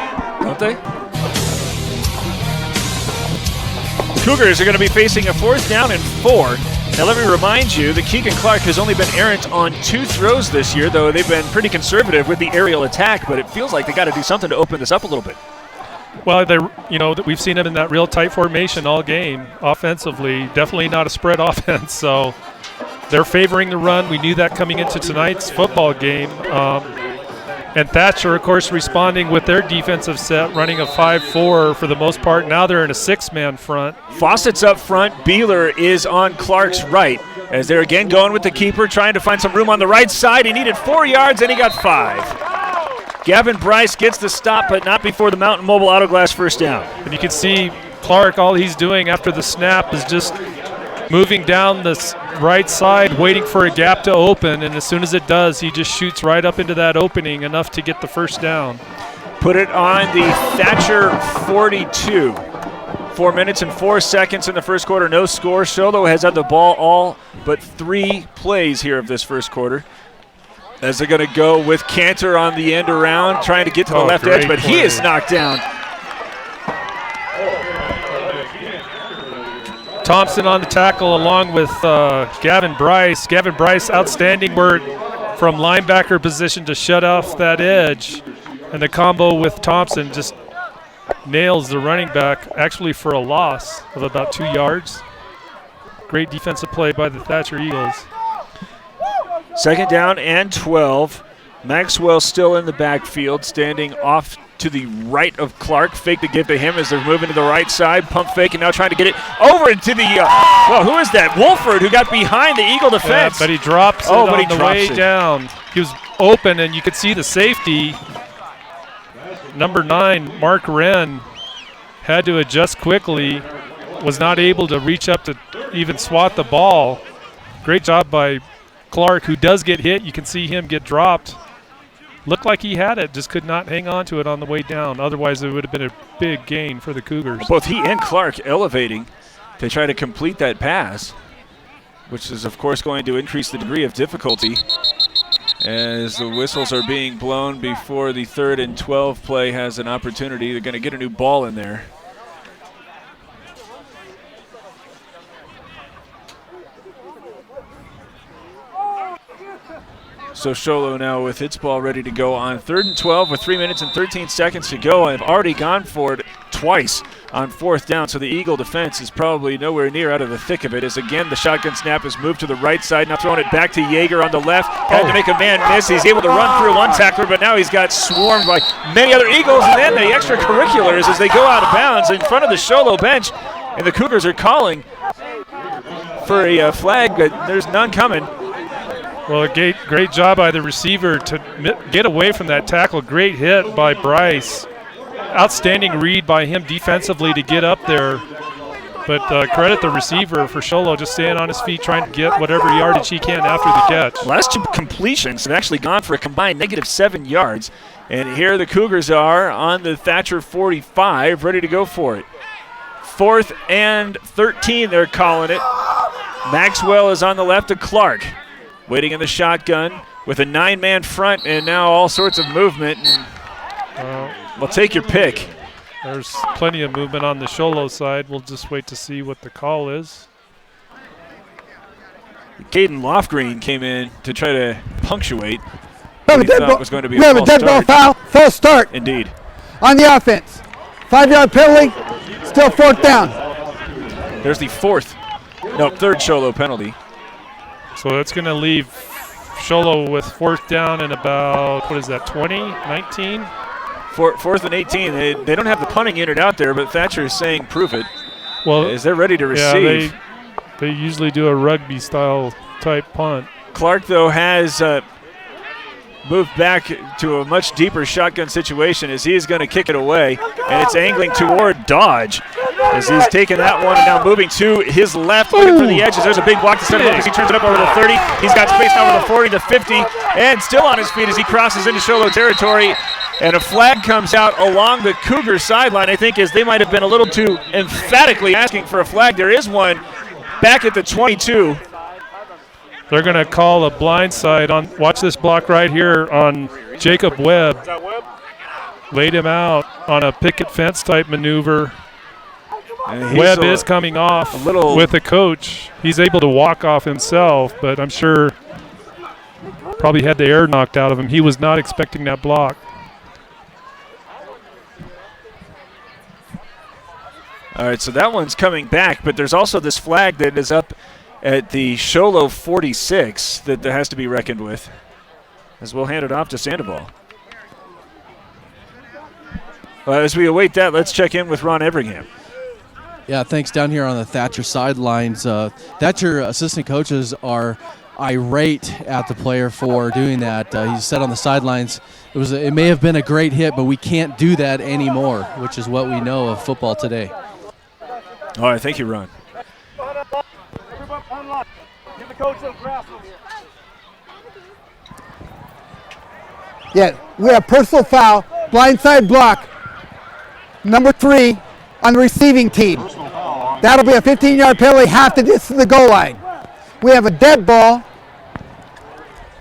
don't they? Cougars are going to be facing a 4th down and 4 Now let me remind you that Keegan Clark has only been errant on 2 throws this year, though they've been pretty conservative with the aerial attack, but it feels like they got to do something to open this up a little bit. Well, we've seen them in that real tight formation all game offensively. Definitely not a spread offense, so they're favoring the run. We knew that coming into tonight's football game. And Thatcher, of course, responding with their defensive set, running a 5-4 for the most part. Now they're in a 6-man front. Fawcett's up front. Beeler is on Clark's right, as they're again going with the keeper, trying to find some room on the right side. He needed 4 yards, and he got 5. Gavin Bryce gets the stop, but not before the Mountain Mobile Auto Glass first down. And you can see Clark, all he's doing after the snap is just moving down this right side, waiting for a gap to open, and as soon as it does, he just shoots right up into that opening, enough to get the first down. Put it on the Thatcher 42. 4 minutes and 4 seconds in the first quarter, no score. Sholo has had the ball all but 3 plays here of this first quarter, as they're going to go with Cantor on the end around, trying to get to the left edge, but he is knocked down. Thompson on the tackle along with Gavin Bryce. Gavin Bryce, outstanding work from linebacker position to shut off that edge. And the combo with Thompson just nails the running back, actually for a loss of about 2 yards. Great defensive play by the Thatcher Eagles. 2nd down and 12. Maxwell still in the backfield, standing off to the right of Clark. Fake to give to him as they're moving to the right side. Pump fake, and now trying to get it over into the, who is that? Wolford, who got behind the Eagle defense. Yeah, but he drops it on the way down. He was open, and you could see the safety. Number 9, Mark Wren, had to adjust quickly, was not able to reach up to even swat the ball. Great job by Clark, who does get hit. You can see him get dropped. Looked like he had it, just could not hang on to it on the way down. Otherwise, it would have been a big gain for the Cougars. Both he and Clark elevating to try to complete that pass, which is, of course, going to increase the degree of difficulty as the whistles are being blown before the 3rd and 12 play has an opportunity. They're going to get a new ball in there. So Sholo now with its ball ready to go on 3rd and 12 with 3 minutes and 13 seconds to go. I've already gone for it twice on 4th down, so the Eagle defense is probably nowhere near out of the thick of it, as again the shotgun snap is moved to the right side, now throwing it back to Yeager on the left. Had to make a man miss. He's able to run through one tackler, but now he's got swarmed by many other Eagles, and then the extracurriculars as they go out of bounds in front of the Sholo bench, and the Cougars are calling for a flag, but there's none coming. Well, a great job by the receiver to get away from that tackle. Great hit by Bryce. Outstanding read by him defensively to get up there. But credit the receiver for Sholo just staying on his feet, trying to get whatever yardage he can after the catch. Last 2 completions have actually gone for a combined -7 yards. And here the Cougars are on the Thatcher 45, ready to go for it. 4th and 13, they're calling it. Maxwell is on the left of Clark, waiting in the shotgun with a 9-man front, and now all sorts of movement. Well, take your pick. There's plenty of movement on the Sholo side. We'll just wait to see what the call is. Caden Lofgreen came in to try to punctuate We what he thought was going to be a have a false dead ball start. foul, false start. Indeed. On the offense. 5-yard penalty, still 4th down. There's the 3rd Sholo penalty. So that's going to leave Sholo with 4th down and about, 20, 19? 4th and 18. They don't have the punting unit out there, but Thatcher is saying prove it. Well, as they're ready to receive. Yeah, they usually do a rugby-style type punt. Clark, though, has moved back to a much deeper shotgun situation as he is going to kick it away, and it's angling toward Dodge as he's taking that one and now moving to his left, looking for the edges. There's a big block to set him up as he turns it up over the 30. He's got space now over the 40, the 50, and still on his feet as he crosses into Sholo territory. And a flag comes out along the Cougar sideline, I think, as they might have been a little too emphatically asking for a flag. There is one back at the 22. They're going to call a blindside on, watch this block right here on Jacob Webb. Laid him out on a picket fence type maneuver. Webb is coming off with a coach. He's able to walk off himself, but I'm sure probably had the air knocked out of him. He was not expecting that block. All right, so that one's coming back, but there's also this flag that is up at the Sholo 46 that has to be reckoned with, as we'll hand it off to Sandoval. As we await that, let's check in with Ron Everingham. Yeah, thanks. Down here on the Thatcher sidelines, Thatcher assistant coaches are irate at the player for doing that. He said on the sidelines, it may have been a great hit, but we can't do that anymore, which is what we know of football today. All right, thank you, Ron. Yeah, we have personal foul, blindside block, number 3 on the receiving team. That'll be a 15-yard penalty, half the distance to the goal line. We have a dead ball,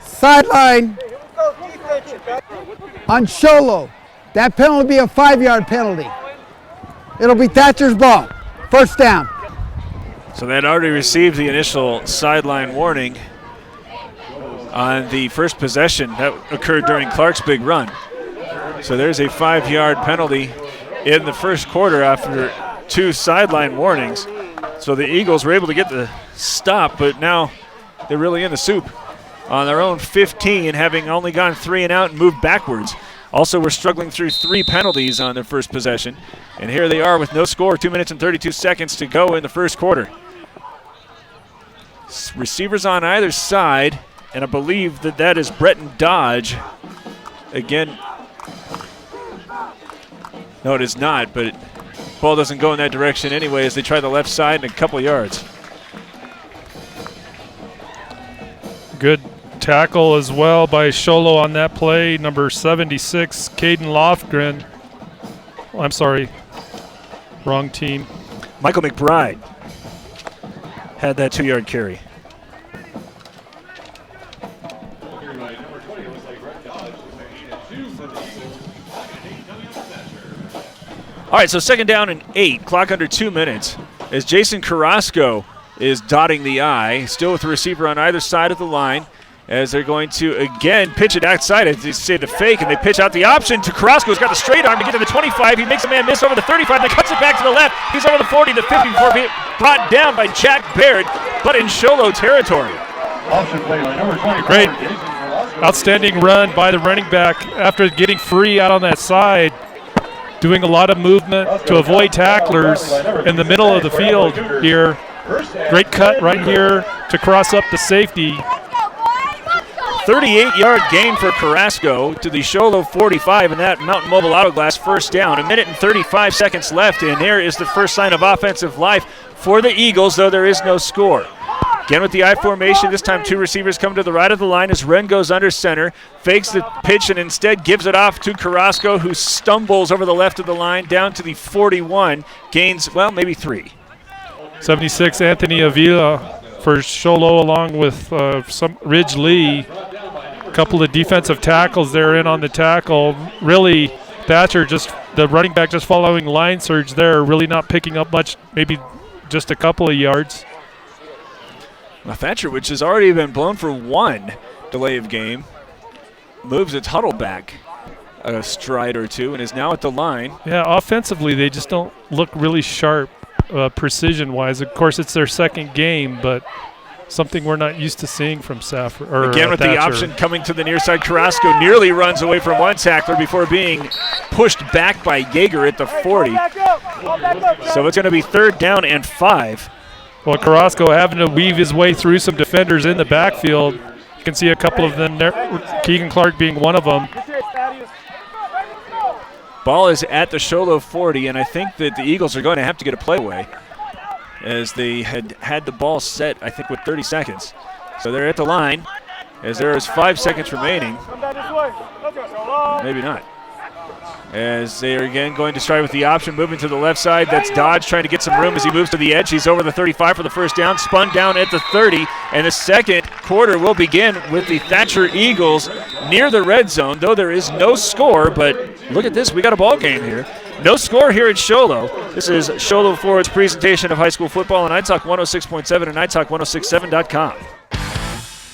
sideline on Sholo. That penalty will be a 5-yard penalty. It'll be Thatcher's ball. First down. So that already received the initial sideline warning on the first possession that occurred during Clark's big run. So there's a 5-yard penalty in the first quarter after 2 sideline warnings. So the Eagles were able to get the stop, but now they're really in the soup on their own 15, having only gone 3 and out and moved backwards. Also, we're struggling through 3 penalties on their first possession. And here they are with no score, 2 minutes and 32 seconds to go in the first quarter. Receivers on either side, and I believe that is Breton Dodge. Again, no, it is not, but ball doesn't go in that direction anyway as they try the left side and a couple yards. Good tackle as well by Sholo on that play. Number 76, Caden Lofgren. Oh, I'm sorry, wrong team. Michael McBride had that 2-yard carry. All right, so second down and 8, clock under 2 minutes, as Jason Carrasco is dotting the I, still with the receiver on either side of the line, as they're going to, again, pitch it outside. As they say the fake, and they pitch out the option to Carrasco, who's got the straight arm to get to the 25. He makes a man miss over the 35, then cuts it back to the left. He's over the 40, the 50, before being brought down by Jack Baird, but in Sholo territory. Great. Outstanding run by the running back after getting free out on that side. Doing a lot of movement to avoid tacklers in the middle of the field here. Great cut right here to cross up the safety. 38-yard gain for Carrasco to the Sholo 45, and that Mountain Mobile Auto Glass first down. 1 minute and 35 seconds left, and there is the first sign of offensive life for the Eagles, though there is no score. Again with the I formation, this time 2 receivers come to the right of the line as Wren goes under center, fakes the pitch and instead gives it off to Carrasco, who stumbles over the left of the line down to the 41, gains, well, maybe 3. 76, Anthony Avila for Sholo along with Ridge Lee. A couple of defensive tackles there in on the tackle. Really, Thatcher the running back just following line surge there, really not picking up much, maybe just a couple of yards. Thatcher, which has already been blown for 1 delay of game, moves its huddle back a stride or 2 and is now at the line. Yeah, offensively they just don't look really sharp precision-wise. Of course, it's their second game, but something we're not used to seeing from Safford. Again with the option coming to the near side, Carrasco nearly runs away from 1 tackler before being pushed back by Yeager at the 40. So it's going to be 3rd down and 5. Well, Carrasco having to weave his way through some defenders in the backfield. You can see a couple of them there, Keegan Clark being one of them. Ball is at the Sholo 40, and I think that the Eagles are going to have to get a play away as they had the ball set, I think, with 30 seconds. So they're at the line as there is 5 seconds remaining. Maybe not. As they are again going to try with the option, moving to the left side. That's Dodge trying to get some room as he moves to the edge. He's over the 35 for the first down, spun down at the 30, and the second quarter will begin with the Thatcher Eagles near the red zone, though there is no score. But look at this, we got a ball game here No score here at Show Low. This is Show Low Ford's presentation of high school football on iTalk 106.7 and iTalk1067.com.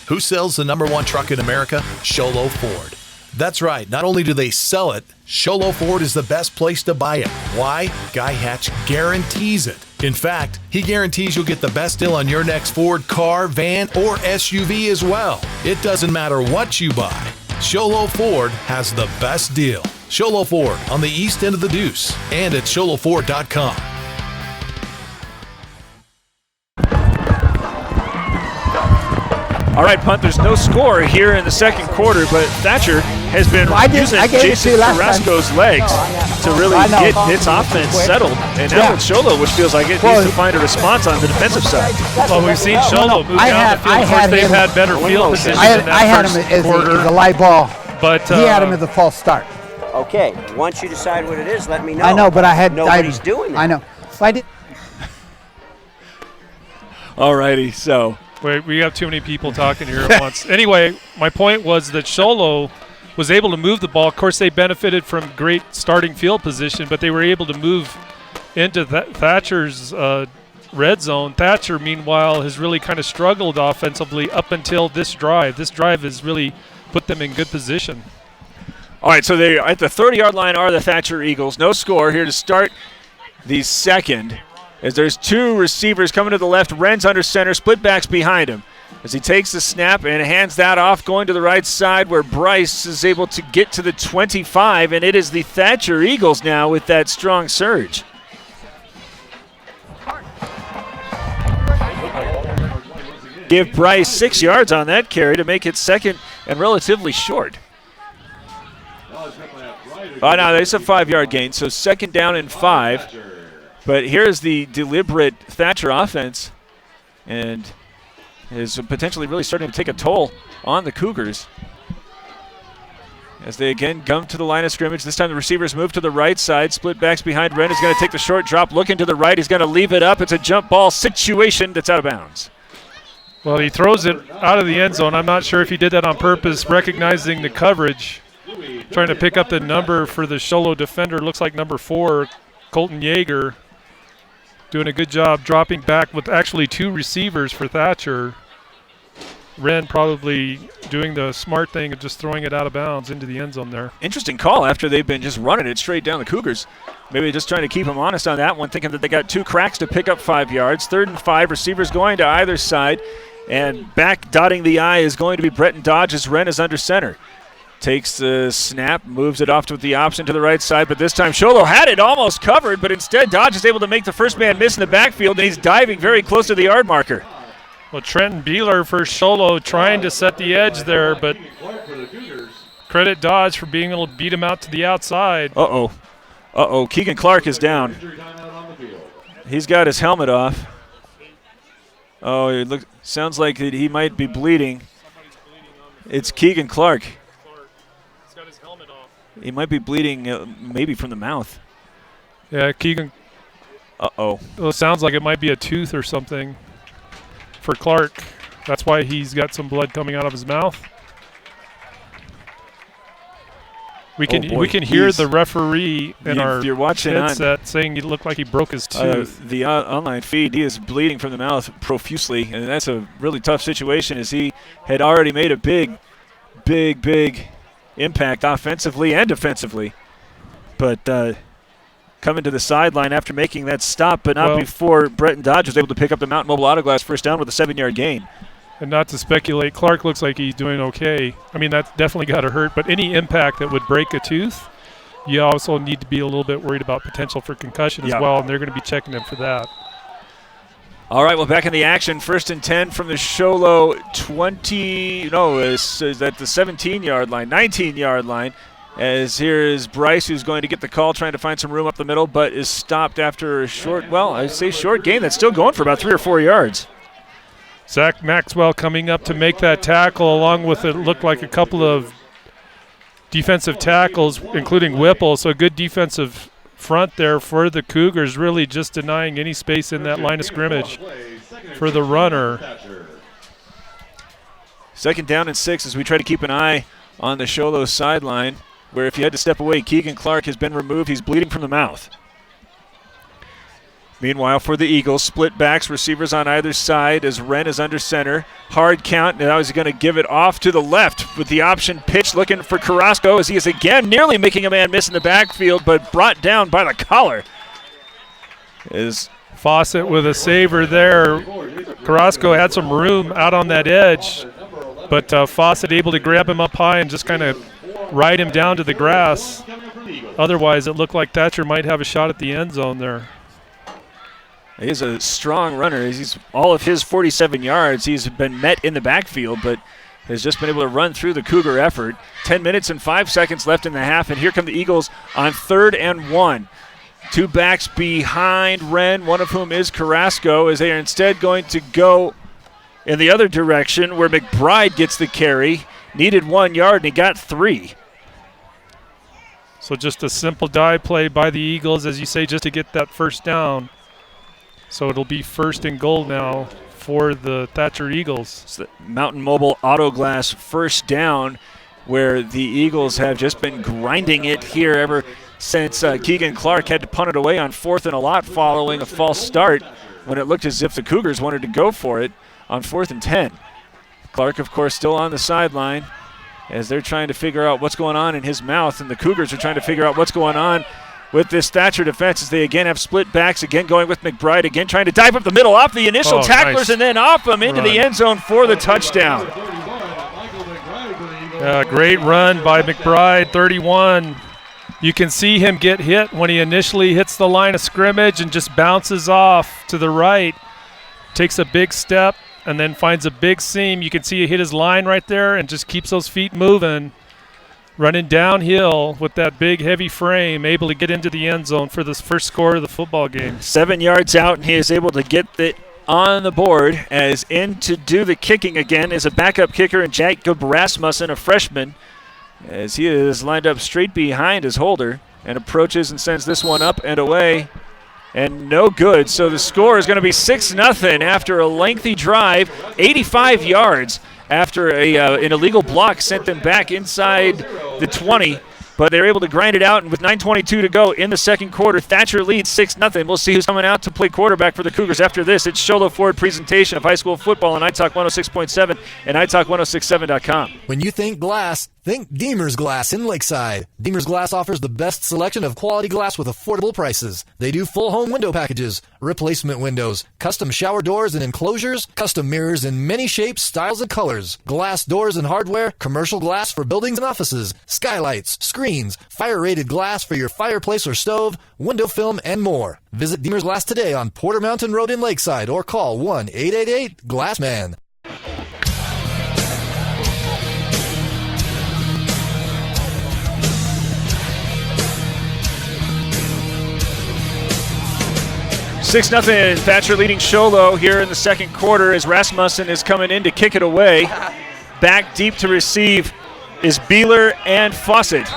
Who sells the #1 truck in America? Show Low Ford. That's right. Not only do they sell it, Show Low Ford is the best place to buy it. Why? Guy Hatch guarantees it. In fact, he guarantees you'll get the best deal on your next Ford car, van, or SUV as well. It doesn't matter what you buy. Show Low Ford has the best deal. Show Low Ford on the east end of the Deuce and at showlowford.com. All right, punt, there's no score here in the second quarter, but Thatcher has been using Jason Carrasco's legs to really get its offense settled. And now it's Show Low, which feels like it needs to find a response on the defensive side. Well, we've seen Show Low move down the field. Of course, they've had better field position in I had him as a live ball. But he had him as a false start. Okay, once you decide what it is, let me know. I know, but nobody's doing that. I know. So I did. All righty, so. Wait, we have too many people talking here at once. Anyway, my point was that Show Low was able to move the ball. Of course, they benefited from great starting field position, but they were able to move into Thatcher's red zone. Thatcher, meanwhile, has really kind of struggled offensively up until this drive. This drive has really put them in good position. All right, so they at the 30-yard line are the Thatcher Eagles. No score here to start the second. As there's two receivers coming to the left, Wren's under center, split backs behind him. As he takes the snap and hands that off, going to the right side where Bryce is able to get to the 25, and it is the Thatcher Eagles now with that strong surge. Give Bryce 6 yards on that carry to make it second and relatively short. Oh, no, there's a 5-yard gain, so second down and 5. But here's the deliberate Thatcher offense, and is potentially really starting to take a toll on the Cougars. As they again come to the line of scrimmage. This time the receivers move to the right side. Split backs behind. Wren is going to take the short drop, looking to the right. He's going to leave it up. It's a jump ball situation that's out of bounds. Well, he throws it out of the end zone. I'm not sure if he did that on purpose, recognizing the coverage, trying to pick up the number for the Show Low defender. Looks like number 4, Colton Yeager, doing a good job dropping back with actually 2 receivers for Thatcher. Wren probably doing the smart thing of just throwing it out of bounds into the end zone there. Interesting call after they've been just running it straight down the Cougars. Maybe just trying to keep them honest on that one, thinking that they got 2 cracks to pick up 5 yards. 3rd and 5, receivers going to either side. And back dotting the I is going to be Bretton Dodge as Wren is under center. Takes the snap, moves it off to the option to the right side, but this time Show Low had it almost covered, but instead Dodge is able to make the first man miss in the backfield, and he's diving very close to the yard marker. Well, Trenton Beeler for Show Low trying to set the edge there, but credit Dodge for being able to beat him out to the outside. Uh-oh. Keegan Clark is down. He's got his helmet off. Oh, it sounds like he might be bleeding. It's Keegan Clark. He might be bleeding maybe from the mouth. Yeah, Keegan. Uh-oh. Well, it sounds like it might be a tooth or something for Clark. That's why he's got some blood coming out of his mouth. We can hear the referee in our headset saying he looked like he broke his tooth. The online feed, he is bleeding from the mouth profusely, and that's a really tough situation as he had already made a big impact offensively and defensively. But coming to the sideline after making that stop, but not before Bretton Dodge was able to pick up the Mountain Mobile Auto Glass first down with a 7-yard gain. And not to speculate, Clark looks like he's doing okay. I mean, that's definitely got to hurt, but any impact that would break a tooth, you also need to be a little bit worried about potential for concussion as well, and they're going to be checking him for that. All right, well, back in the action, 1st and 10 from the Show Low 20, no, is at the 17-yard line, 19-yard line, as here is Bryce, who's going to get the call, trying to find some room up the middle, but is stopped after a short gain that's still going for about 3 or 4 yards. Zach Maxwell coming up to make that tackle, along with it looked like a couple of defensive tackles, including Whipple. So a good defensive front there for the Cougars, really just denying any space in that line of scrimmage for the runner. 2nd down and 6 as we try to keep an eye on the Show Low sideline. where if you had to step away, Keegan Clark has been removed. He's bleeding from the mouth. Meanwhile, for the Eagles, split backs, receivers on either side as Wren is under center. Hard count, and now he's going to give it off to the left with the option pitch, looking for Carrasco as he is again nearly making a man miss in the backfield, but brought down by the collar. Is Fawcett with a saver there. Carrasco had some room out on that edge, but Fawcett able to grab him up high and just kind of ride him down to the grass. Otherwise, it looked like Thatcher might have a shot at the end zone there. He's a strong runner. He's all of his 47 yards. He's been met in the backfield, but has just been able to run through the Cougar effort. 10 minutes and 5 seconds left in the half, and here come the Eagles on 3rd and 1. 2 backs behind Wren, one of whom is Carrasco, as they are instead going to go in the other direction where McBride gets the carry. Needed 1 yard, and he got 3. So just a simple dive play by the Eagles, as you say, just to get that first down. So it'll be 1st and goal now for the Thatcher Eagles. It's the Mountain Mobile Auto Glass first down, where the Eagles have just been grinding it here ever since Keegan Clark had to punt it away on 4th and a lot following a false start when it looked as if the Cougars wanted to go for it on 4th and 10. Clark, of course, still on the sideline as they're trying to figure out what's going on in his mouth, and the Cougars are trying to figure out what's going on with this Thatcher defense as they again have split backs, again going with McBride, again trying to dive up the middle off the initial tacklers, nice. And then off them into the end zone for the touchdown. Great run by McBride, 31. You can see him get hit when he initially hits the line of scrimmage and just bounces off to the right, takes a big step, and then finds a big seam. You can see he hit his line right there and just keeps those feet moving. Running downhill with that big, heavy frame, able to get into the end zone for this first score of the football game. 7 yards out, and he is able to get it on the board. As in to do the kicking again is a backup kicker, and Jacob Rasmussen, a freshman, as he is lined up straight behind his holder and approaches and sends this one up and away. And no good. So the score is going to be 6-0 after a lengthy drive, 85 yards. After an illegal block sent them back inside the 20, but they're able to grind it out, and with 9:22 to go in the second quarter, Thatcher leads 6-0. We'll see who's coming out to play quarterback for the Cougars after this. It's Sholo Ford presentation of high school football on iTalk 106.7 and iTalk1067.com. When you think glass, think Deemer's Glass in Lakeside. Deemer's Glass offers the best selection of quality glass with affordable prices. They do full home window packages, replacement windows, custom shower doors and enclosures, custom mirrors in many shapes, styles, and colors, glass doors and hardware, commercial glass for buildings and offices, skylights, screens, fire-rated glass for your fireplace or stove, window film, and more. Visit Deemer's Glass today on Porter Mountain Road in Lakeside or call 1-888-GLASSMAN. Six nothing. Thatcher leading Sholo here in the second quarter as Rasmussen is coming in to kick it away. Back deep to receive is Beeler and Fawcett.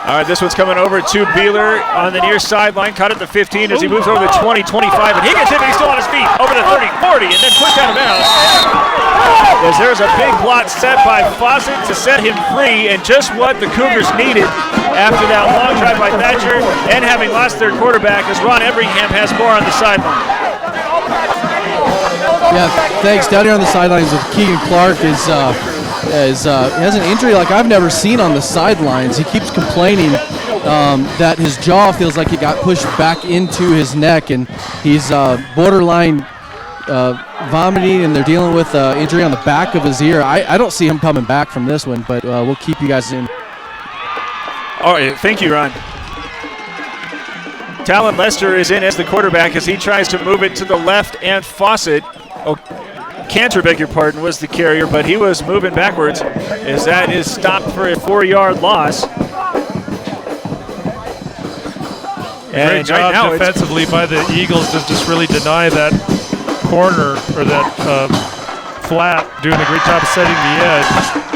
All right, this one's coming over to Beeler on the near sideline. Caught at the 15 as he moves over the 20, 25, and he gets hit, but he's still on his feet. Over the 30, 40, and then pushed out of bounds. As there's a big blot set by Fawcett to set him free, and just what the Cougars needed after that long drive by Thatcher and having lost their quarterback, as Ron Everingham has more on the sideline. Yeah, thanks. Down here on the sidelines with Keegan Clark has an injury like I've never seen on the sidelines. He keeps complaining that his jaw feels like it got pushed back into his neck, and he's borderline vomiting, and they're dealing with injury on the back of his ear. I don't see him coming back from this one, but we'll keep you guys in. All right, thank you, Ron. Talon Lester is in as the quarterback as he tries to move it to the left, and Fawcett, Cantor, beg your pardon, was the carrier, but he was moving backwards as that is stopped for a 4-yard loss. Great job right defensively by the Eagles to just really deny that corner or that flat, doing a great job of setting the edge.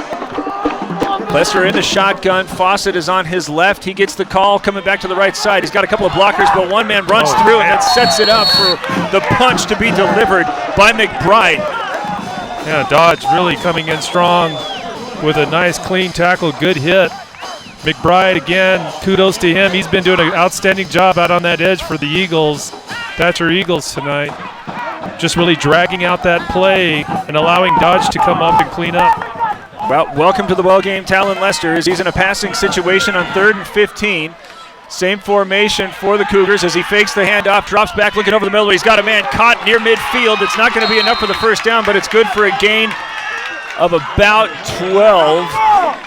Lester in the shotgun. Fawcett is on his left. He gets the call coming back to the right side. He's got a couple of blockers, but one man runs through and then sets it up for the punch to be delivered by McBride. Yeah, Dodge really coming in strong with a nice clean tackle, good hit. McBride again, kudos to him. He's been doing an outstanding job out on that edge for the Eagles, Thatcher Eagles tonight. Just really dragging out that play and allowing Dodge to come up and clean up. Well, welcome to the ball game, Talon Lester, as he's in a passing situation on 3rd and 15. Same formation for the Cougars as he fakes the handoff, drops back, looking over the middle. He's got a man caught near midfield. It's not going to be enough for the first down, but it's good for a gain of about 12.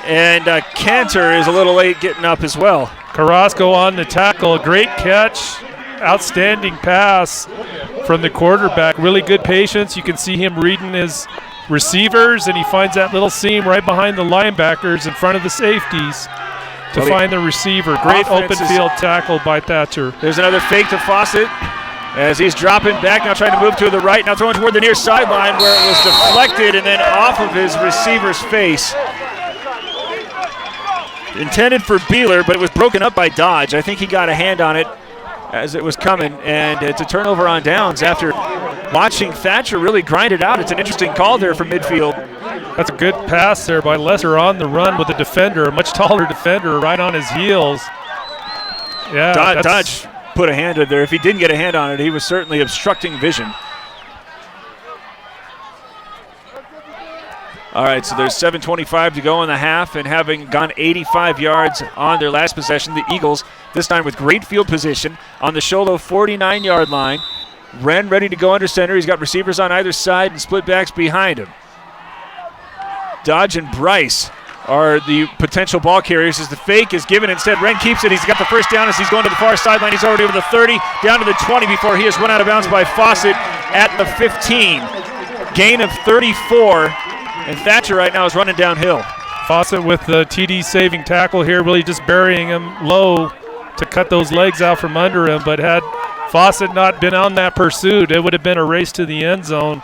And Cantor is a little late getting up as well. Carrasco on the tackle, great catch, outstanding pass from the quarterback. Really good patience. You can see him reading his receivers, and he finds that little seam right behind the linebackers in front of the safeties to find the receiver. Great open field tackle by Thatcher. There's another fake to Fawcett as he's dropping back, now trying to move to the right, now throwing toward the near sideline where it was deflected and then off of his receiver's face. Intended for Beeler, but it was broken up by Dodge. I think he got a hand on it as it was coming, and it's a turnover on downs after watching Thatcher really grind it out. It's an interesting call there from midfield. That's a good pass there by Lester on the run with a defender, a much taller defender right on his heels. Yeah, Dodge put a hand in there. If he didn't get a hand on it, he was certainly obstructing vision. All right, so there's 7:25 to go in the half, and having gone 85 yards on their last possession, the Eagles, this time with great field position, on the Sholo 49-yard line. Wren ready to go under center. He's got receivers on either side and split backs behind him. Dodge and Bryce are the potential ball carriers as the fake is given. Instead, Wren keeps it. He's got the first down as he's going to the far sideline. He's already over the 30, down to the 20 before he is run out of bounds by Fawcett at the 15. Gain of 34, and Thatcher right now is running downhill. Fawcett with the TD saving tackle here, really just burying him low to cut those legs out from under him, but had Fawcett not been on that pursuit, it would have been a race to the end zone.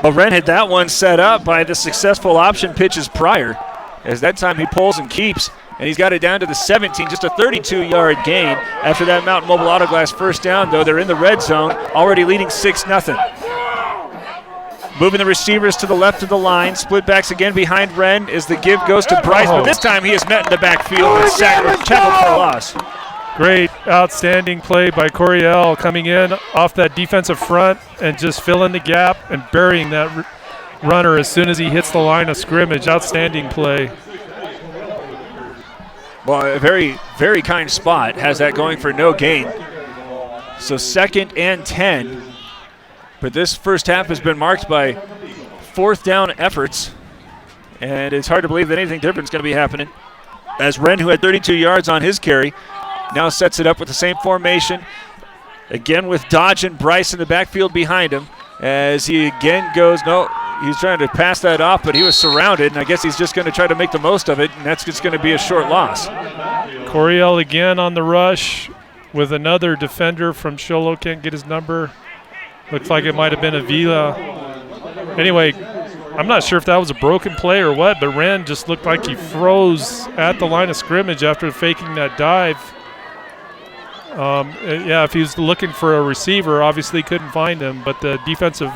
Well, Wren had that one set up by the successful option pitches prior, as that time he pulls and keeps, and he's got it down to the 17, just a 32-yard gain. After that Mountain Mobile Autoglass first down, though, they're in the red zone, already leading 6-0. Moving the receivers to the left of the line, split backs again behind Wren as the give goes to Bryce, but this time he is met in the backfield and tackled for a loss. Great, outstanding play by Coryell coming in off that defensive front and just filling the gap and burying that runner as soon as he hits the line of scrimmage. Outstanding play. Well, a very, very kind spot has that going for no gain. So 2nd and 10. But this first half has been marked by 4th down efforts, and it's hard to believe that anything different is going to be happening. As Wren, who had 32 yards on his carry, now sets it up with the same formation, again with Dodge and Bryce in the backfield behind him, as he again goes, he's trying to pass that off, but he was surrounded, and I guess he's just going to try to make the most of it, and that's just going to be a short loss. Coryell again on the rush with another defender from Sholo, can't get his number. Looks like it might have been Avila. Anyway, I'm not sure if that was a broken play or what, but Wren just looked like he froze at the line of scrimmage after faking that dive. Yeah, if he was looking for a receiver, obviously couldn't find him, but the defensive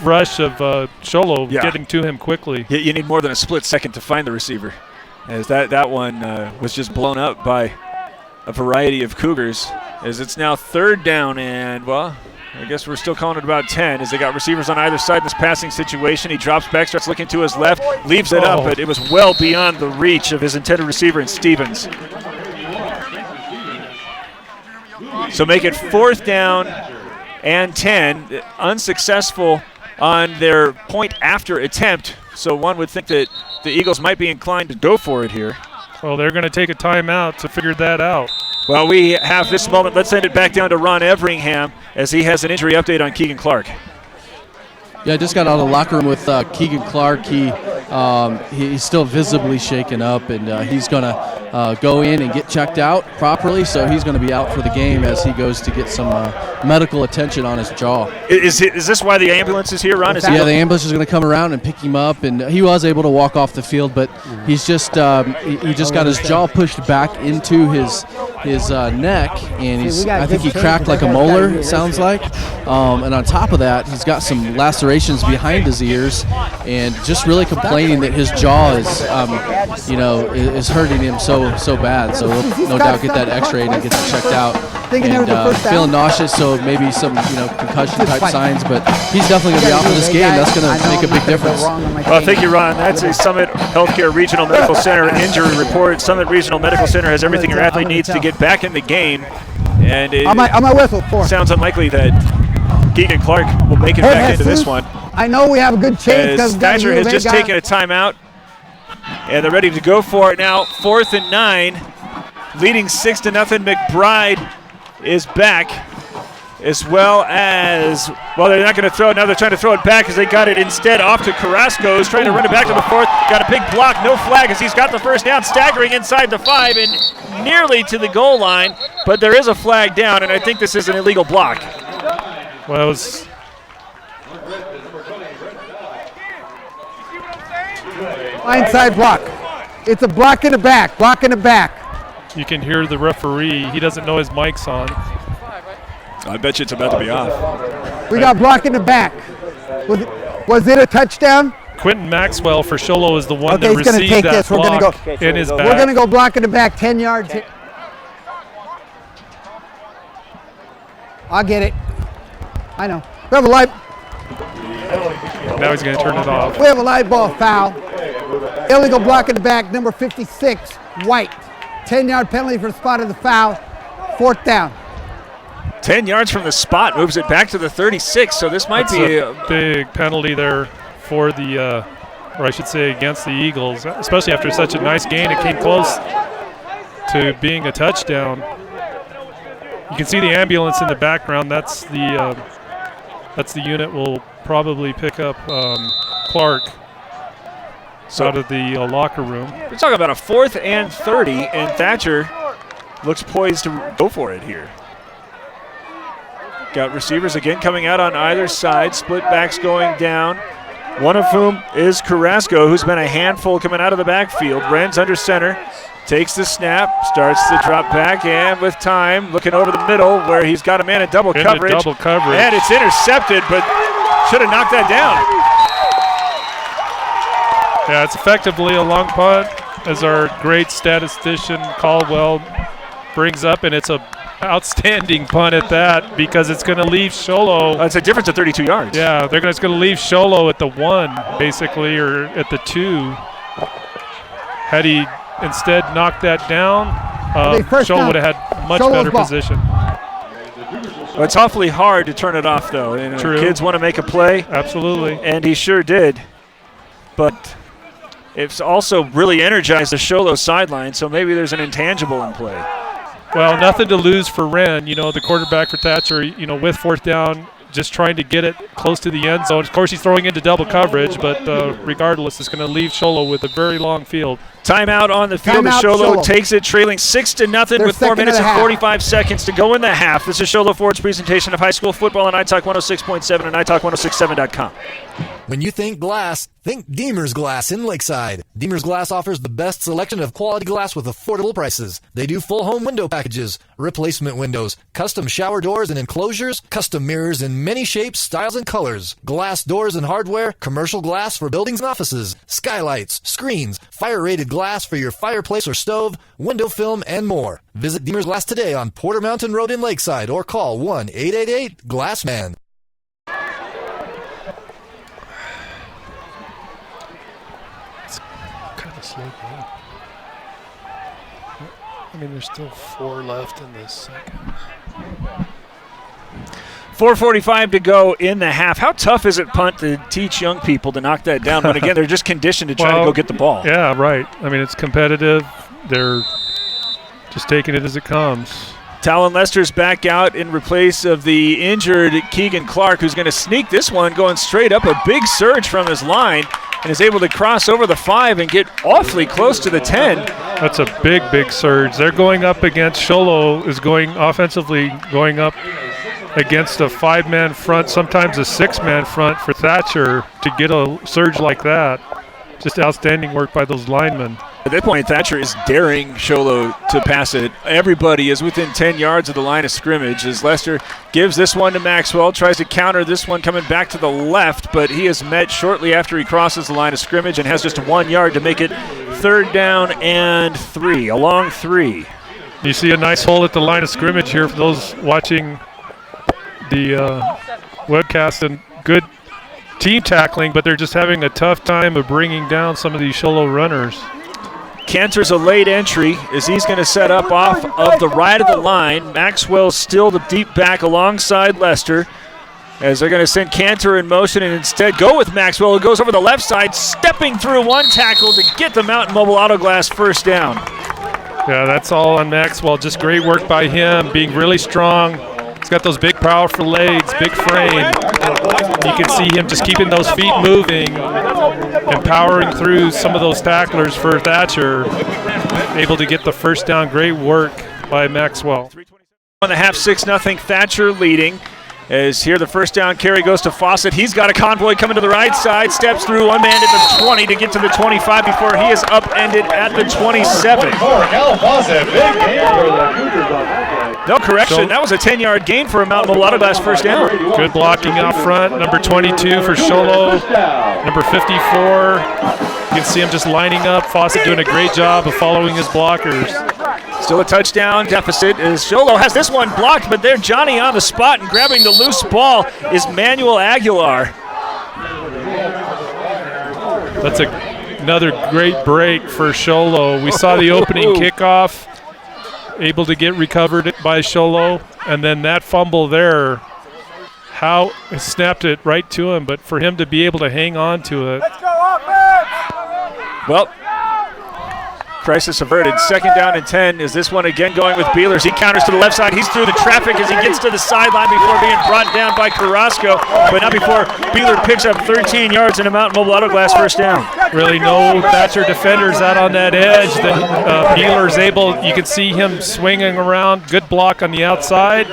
rush of Sholo getting to him quickly. You need more than a split second to find the receiver, as that one was just blown up by a variety of Cougars, as it's now 3rd down and, well, I guess we're still calling it about 10 as they got receivers on either side in this passing situation. He drops back, starts looking to his left, leaves it up, but it was well beyond the reach of his intended receiver in Stevens. So make it 4th down and 10. Unsuccessful on their point after attempt, so one would think that the Eagles might be inclined to go for it here. Well, they're going to take a timeout to figure that out. Well, we have this moment. Let's send it back down to Ron Everingham as he has an injury update on Keegan Clark. Yeah, I just got out of the locker room with Keegan Clark. He's still visibly shaken up, and he's going to go in and get checked out properly, so he's going to be out for the game as he goes to get some medical attention on his jaw. Is this why the ambulance is here, Ron? The ambulance is going to come around and pick him up, and he was able to walk off the field, but he's just he just got his jaw pushed back into his neck, and I think he cracked like a molar, it sounds like. And on top of that, he's got some lacerations behind his ears, and just really complaining that his jaw is is hurting him so bad. So we'll no doubt get that X-rayed and get that checked out. And feeling nauseous, so maybe some concussion type signs, but he's definitely going to be out for this game. That's going to make a big difference. Well, thank you, Ron. That's a Summit Healthcare Regional Medical Center injury report. Summit Regional Medical Center has everything your athlete needs to get back in the game, and it on my whistle. Sounds unlikely that Keegan Clark will make it back into this one. I know we have a good chance because Thatcher has just taken a timeout, and they're ready to go for it now. 4th and 9, leading 6-0. McBride is back, as well as, well, they're not going to throw it now. They're trying to throw it back as they got it instead off to Carrasco, who's trying to run it back to the 4th. Got a big block, no flag as he's got the first down, staggering inside the 5 and nearly to the goal line, but there is a flag down, and I think this is an illegal block. Well, it was inside block. It's a block in the back, You can hear the referee. He doesn't know his mic's on. I bet you it's about to be off. We got block in the back. Was it a touchdown? Quentin Maxwell for Sholo is the one Okay, that he's going to received take that this. We're going block to go in his back. We're going to go block in the back, 10 yards. I'll get it. I know. We have a live. Now he's going to turn it off. We have a live ball foul. Illegal block in the back, number 56, White. 10-yard penalty for the spot of the foul. 4th down. 10 yards from the spot, moves it back to the 36, so this might be a big penalty there for the, or I should say against the Eagles, especially after such a nice gain. It came close to being a touchdown. You can see the ambulance in the background. That's the unit will probably pick up Clark out of the locker room. We're talking about a 4th and 30, and Thatcher looks poised to go for it here. Got receivers again coming out on either side, split backs going down, one of whom is Carrasco, who's been a handful coming out of the backfield. Wren's under center, takes the snap, starts to drop back, and with time, looking over the middle where he's got a man in double coverage. And it's intercepted, but should have knocked that down. Yeah, it's effectively a long punt, as our great statistician Caldwell brings up, and it's a outstanding punt at that because it's going to leave Sholo. It's a difference of 32 yards. Yeah, it's going to leave Sholo at the 1, basically, or at the 2. Had he instead knocked that down, Sholo would have had much better position. Well, it's awfully hard to turn it off, though. And True. Kids want to make a play. Absolutely. And he sure did. But it's also really energized the Sholo sideline, so maybe there's an intangible in play. Well, nothing to lose for Wren. The quarterback for Thatcher, with 4th down, just trying to get it close to the end zone. Of course, he's throwing into double coverage, but regardless, it's going to leave Sholo with a very long field. Timeout on the field. Sholo takes it, trailing 6-0 with 4 minutes and 45 seconds to go in the half. This is Sholo Ford's presentation of high school football on iTalk 106.7 and iTalk1067.com. When you think glass, think Deemer's Glass in Lakeside. Deemer's Glass offers the best selection of quality glass with affordable prices. They do full home window packages, replacement windows, custom shower doors and enclosures, custom mirrors in many shapes, styles, and colors, glass doors and hardware, commercial glass for buildings and offices, skylights, screens, fire-rated glass for your fireplace or stove, window film, and more. Visit Deemer's Glass today on Porter Mountain Road in Lakeside or call 1-888-GLASSMAN. Slow game. I mean, there's still 4 left in this second. 4:45 to go in the half. How tough is it, punt, to teach young people to knock that down? But again, they're just conditioned to try to go get the ball. Yeah, right. I mean, it's competitive. They're just taking it as it comes. Talon Lester's back out in replace of the injured Keegan Clark, who's going to sneak this one, going straight up. A big surge from his line, and is able to cross over the 5 and get awfully close to the 10. That's a big surge. They're going up against Sholo is going offensively, going up against a 5-man front, sometimes a 6-man front for Thatcher to get a surge like that. Just outstanding work by those linemen. At that point, Thatcher is daring Sholo to pass it. Everybody is within 10 yards of the line of scrimmage as Lester gives this one to Maxwell, tries to counter this one coming back to the left, but he is met shortly after he crosses the line of scrimmage and has just 1 yard to make it 3rd down and 3, a long 3. You see a nice hole at the line of scrimmage here for those watching the webcast, and good team tackling, but they're just having a tough time of bringing down some of these Sholo runners. Cantor's a late entry as he's going to set up off of the right of the line. Maxwell's still the deep back alongside Lester as they're going to send Cantor in motion and instead go with Maxwell, who goes over the left side, stepping through one tackle to get the Mountain Mobile Auto Glass 1st down. Yeah, that's all on Maxwell. Just great work by him, being really strong. He's got those big, powerful legs, big frame. You can see him just keeping those feet moving and powering through some of those tacklers for Thatcher. Able to get the 1st down. Great work by Maxwell. 3:27 6-0 Thatcher leading. As here the 1st down carry goes to Fawcett. He's got a convoy coming to the right side, steps through, unmanned at the 20 to get to the 25 before he is upended at the 27. No correction, that was a 10-yard gain for a Mountain Mobile Auto Glass 1st down. Good blocking out front, number 22 for Sholo, number 54. You can see him just lining up. Fawcett doing a great job of following his blockers. Still a touchdown deficit as Sholo has this one blocked, but there Johnny on the spot and grabbing the loose ball is Manuel Aguilar. That's another great break for Sholo. We saw the opening kickoff, able to get recovered by Sholo, and then that fumble there, how it snapped it right to him, but for him to be able to hang on to it. Well, crisis averted. 2nd down and 10 is this one again going with Bealers. He counters to the left side. He's through the traffic as he gets to the sideline before being brought down by Carrasco, but not before Beeler picks up 13 yards in a Mountain Mobile Auto Glass 1st down. Really no Thatcher defenders out on that edge. That Beeler's able, you can see him swinging around. Good block on the outside.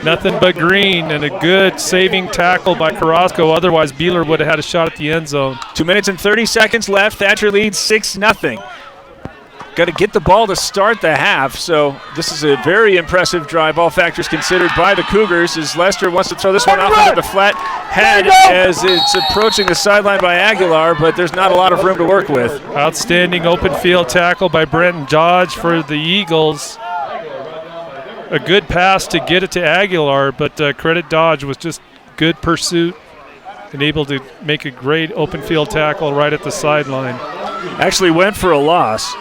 Nothing but green and a good saving tackle by Carrasco. Otherwise, Beeler would have had a shot at the end zone. 2 minutes and 30 seconds left. Thatcher leads 6-0. Got to get the ball to start the half, so this is a very impressive drive, all factors considered, by the Cougars, as Lester wants to throw this one off into the flat head as it's approaching the sideline by Aguilar, but there's not a lot of room to work with. Outstanding open field tackle by Brenton Dodge for the Eagles. A good pass to get it to Aguilar, but credit Dodge was just good pursuit and able to make a great open field tackle right at the sideline. Actually went for a loss.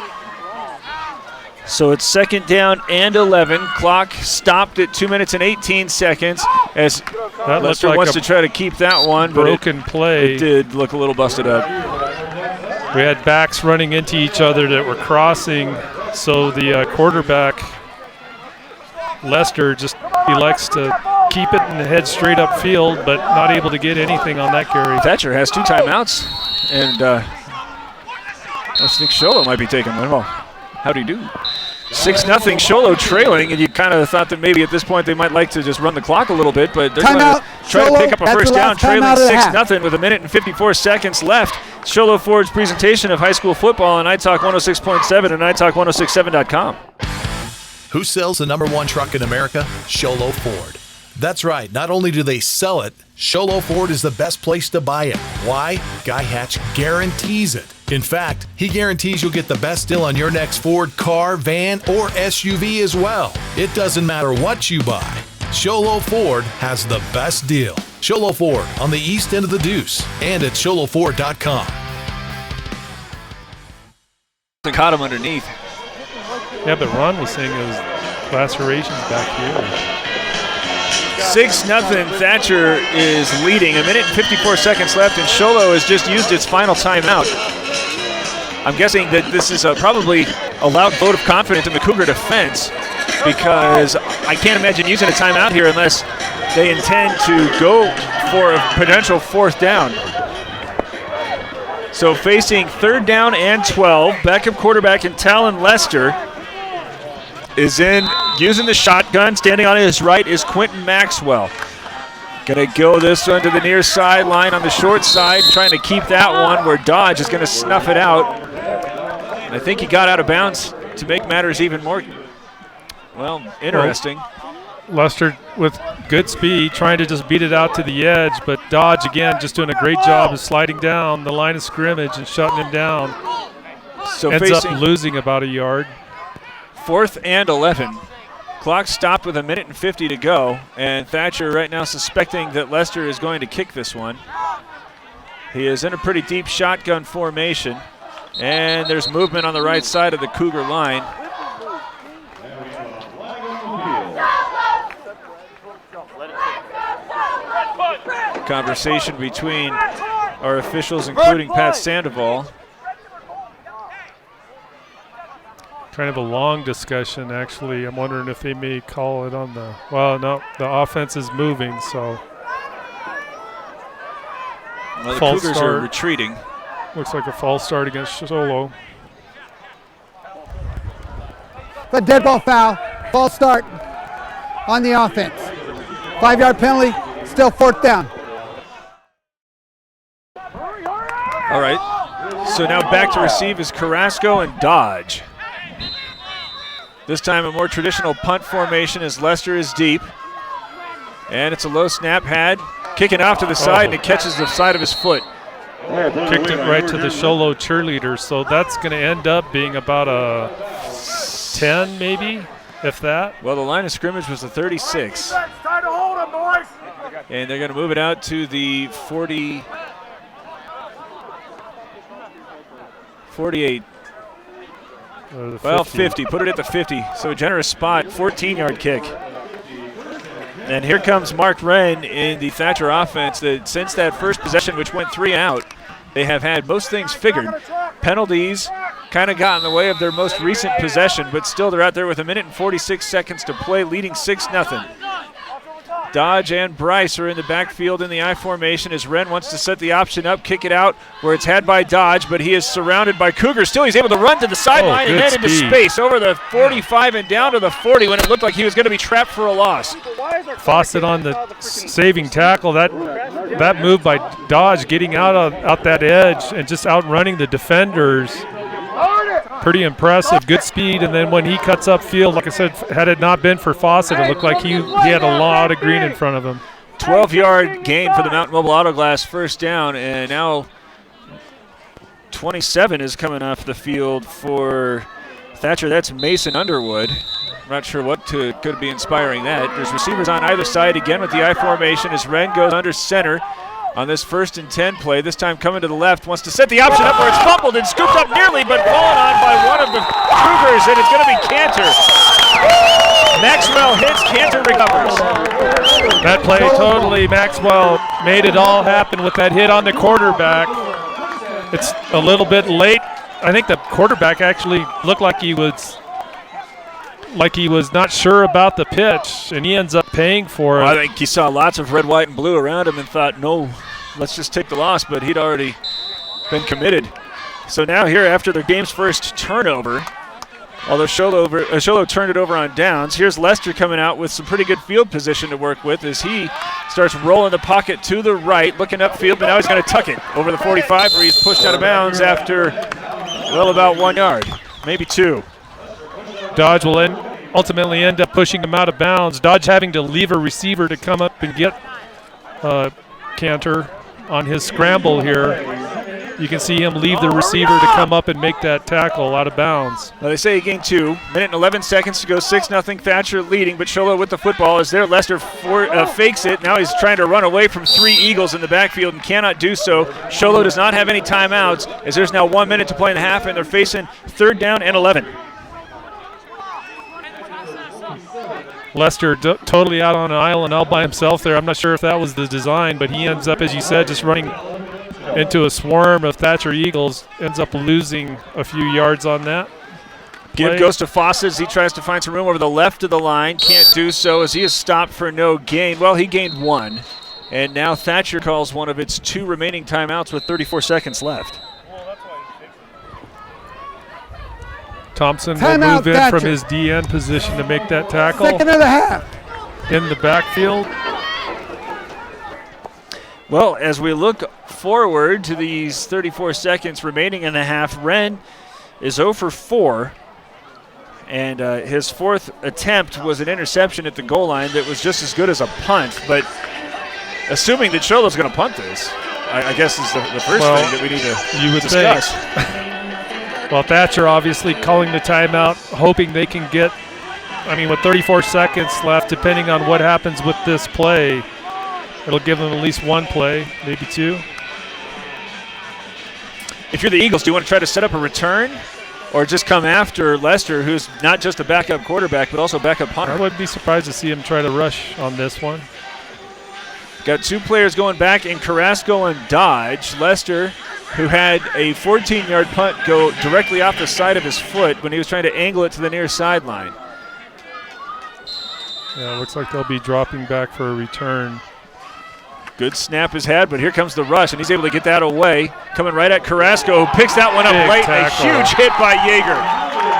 So it's 2nd down and 11. Clock stopped at 2 minutes and 18 seconds as Lester wants to try to keep that one. Broken play. It did look a little busted up. We had backs running into each other that were crossing, so the quarterback, Lester, just elects to keep it and head straight up field, but not able to get anything on that carry. Thatcher has 2 timeouts, and I think Sholo might be taking one. Well, how'd he do? 6-0 Sholo trailing, and you kind of thought that maybe at this point they might like to just run the clock a little bit, but they're going to try to pick up a 1st down, trailing 6-0 with 1 minute and 54 seconds left. Sholo Ford's presentation of high school football on iTalk 106.7 and iTalk1067.com. Who sells the #1 truck in America? Sholo Ford. That's right. Not only do they sell it, Sholo Ford is the best place to buy it. Why? Guy Hatch guarantees it. In fact, he guarantees you'll get the best deal on your next Ford car, van, or SUV as well. It doesn't matter what you buy. Sholo Ford has the best deal. Sholo Ford on the east end of the Deuce and at sholoford.com. Caught him underneath. Yeah, but Ron was saying it was lacerations back here. 6-0 Thatcher is leading. 1 minute and 54 seconds left, and Sholo has just used its final timeout. I'm guessing that this is probably a loud vote of confidence in the Cougar defense, because I can't imagine using a timeout here unless they intend to go for a potential 4th down. So facing 3rd down and 12, backup quarterback in Talon Lester is in using the shotgun. Standing on his right is Quentin Maxwell. Gonna go this one to the near sideline on the short side, trying to keep that one where Dodge is gonna snuff it out. And I think he got out of bounds to make matters even more, well, interesting. Lester with good speed, trying to just beat it out to the edge, but Dodge again just doing a great job of sliding down the line of scrimmage and shutting him down. So ends up losing about a yard. 4th and 11. Clock stopped with 1:50 to go, and Thatcher right now suspecting that Lester is going to kick this one. He is in a pretty deep shotgun formation, and there's movement on the right side of the Cougar line. Conversation between our officials, including Pat Sandoval. Kind of a long discussion, actually. I'm wondering if they may call it on the, well, no, the offense is moving, so. Well, the Cougars are retreating. Looks like a false start against Solo. But dead ball foul, false start on the offense. 5-yard penalty, still 4th down. All right, so now back to receive is Carrasco and Dodge. This time a more traditional punt formation as Lester is deep. And it's a low snap pad, kicking off to the side, and it catches the side of his foot. Kicked it right to the Sholo cheerleader, so that's going to end up being about a 10 maybe, if that. Well, the line of scrimmage was the 36. And they're going to move it out to the 48. Well, 50. Put it at the 50. So a generous spot, 14-yard kick. And here comes Mark Wren in the Thatcher offense that since that first possession, which went 3 out, they have had most things figured. Penalties kind of got in the way of their most recent possession, but still they're out there with 1:46 to play, leading 6-0. Dodge and Bryce are in the backfield in the I formation as Wren wants to set the option up, kick it out where it's had by Dodge, but he is surrounded by Cougars. Still, he's able to run to the sideline and then into space over the 45 and down to the 40 when it looked like he was going to be trapped for a loss. Fawcett on the saving tackle. That move by Dodge getting out that edge and just outrunning the defenders. Pretty impressive, good speed, and then when he cuts upfield, like I said, had it not been for Fawcett, it looked like he had a lot of green in front of him. 12-yard gain for the Mountain Mobile Auto Glass first down, and now 27 is coming off the field for Thatcher. That's Mason Underwood. I'm not sure what could be inspiring that. There's receivers on either side again with the I formation as Wren goes under center on this 1st and 10 play. This time coming to the left, wants to set the option up where it's fumbled and scooped up nearly, but fallen on by one of the Cougars, and it's going to be Cantor. Maxwell hits, Cantor recovers. That play totally, Maxwell made it all happen with that hit on the quarterback. It's a little bit late. I think the quarterback actually looked like he was not sure about the pitch, and he ends up paying for it. I think he saw lots of red, white, and blue around him and thought, no, let's just take the loss, but he'd already been committed. So now here after their game's first turnover, although Sholo turned it over on downs, here's Lester coming out with some pretty good field position to work with as he starts rolling the pocket to the right, looking upfield, but now he's going to tuck it over the 45 where he's pushed out of bounds after, well, about 1 yard, maybe 2. Dodge will ultimately end up pushing him out of bounds. Dodge having to leave a receiver to come up and get Cantor on his scramble here. You can see him leave the receiver to come up and make that tackle out of bounds. Well, they say he gained 2. Minute and 11 seconds to go, 6-0 Thatcher leading, but Sholo with the football is there. Lester fakes it. Now he's trying to run away from 3 Eagles in the backfield and cannot do so. Sholo does not have any timeouts as there's now 1 minute to play in the half, and they're facing 3rd down and 11. Lester totally out on an island all by himself there. I'm not sure if that was the design, but he ends up, as you said, just running into a swarm of Thatcher Eagles, ends up losing a few yards on that. Give goes to Fawcett as he tries to find some room over the left of the line. Can't do so as he is stopped for no gain. Well, he gained 1. And now Thatcher calls one of its 2 remaining timeouts with 34 seconds left. Thompson will Timeout, move in Thatcher. from his DN position to make that tackle. Second of the half. In the backfield. Well, as we look forward to these 34 seconds remaining in the half, Wren is 0 for 4. And his fourth attempt was an interception at the goal line that was just as good as a punt. But assuming that Sholo's going to punt this, I guess is the first thing that we need to discuss. Well, Thatcher obviously calling the timeout, hoping they can get, with 34 seconds left, depending on what happens with this play, it'll give them at least one play, maybe two. If you're the Eagles, do you want to try to set up a return or just come after Lester, who's not just a backup quarterback but also backup punter? I wouldn't be surprised to see him try to rush on this one. Got two players going back in Carrasco and Dodge. Lester, who had a 14-yard punt go directly off the side of his foot when he was trying to angle it to the near sideline. Yeah, it looks like they'll be dropping back for a return. Good snap is had, but here comes the rush, and he's able to get that away. Coming right at Carrasco, who picks that one up late. Tackle. A huge hit by Yeager.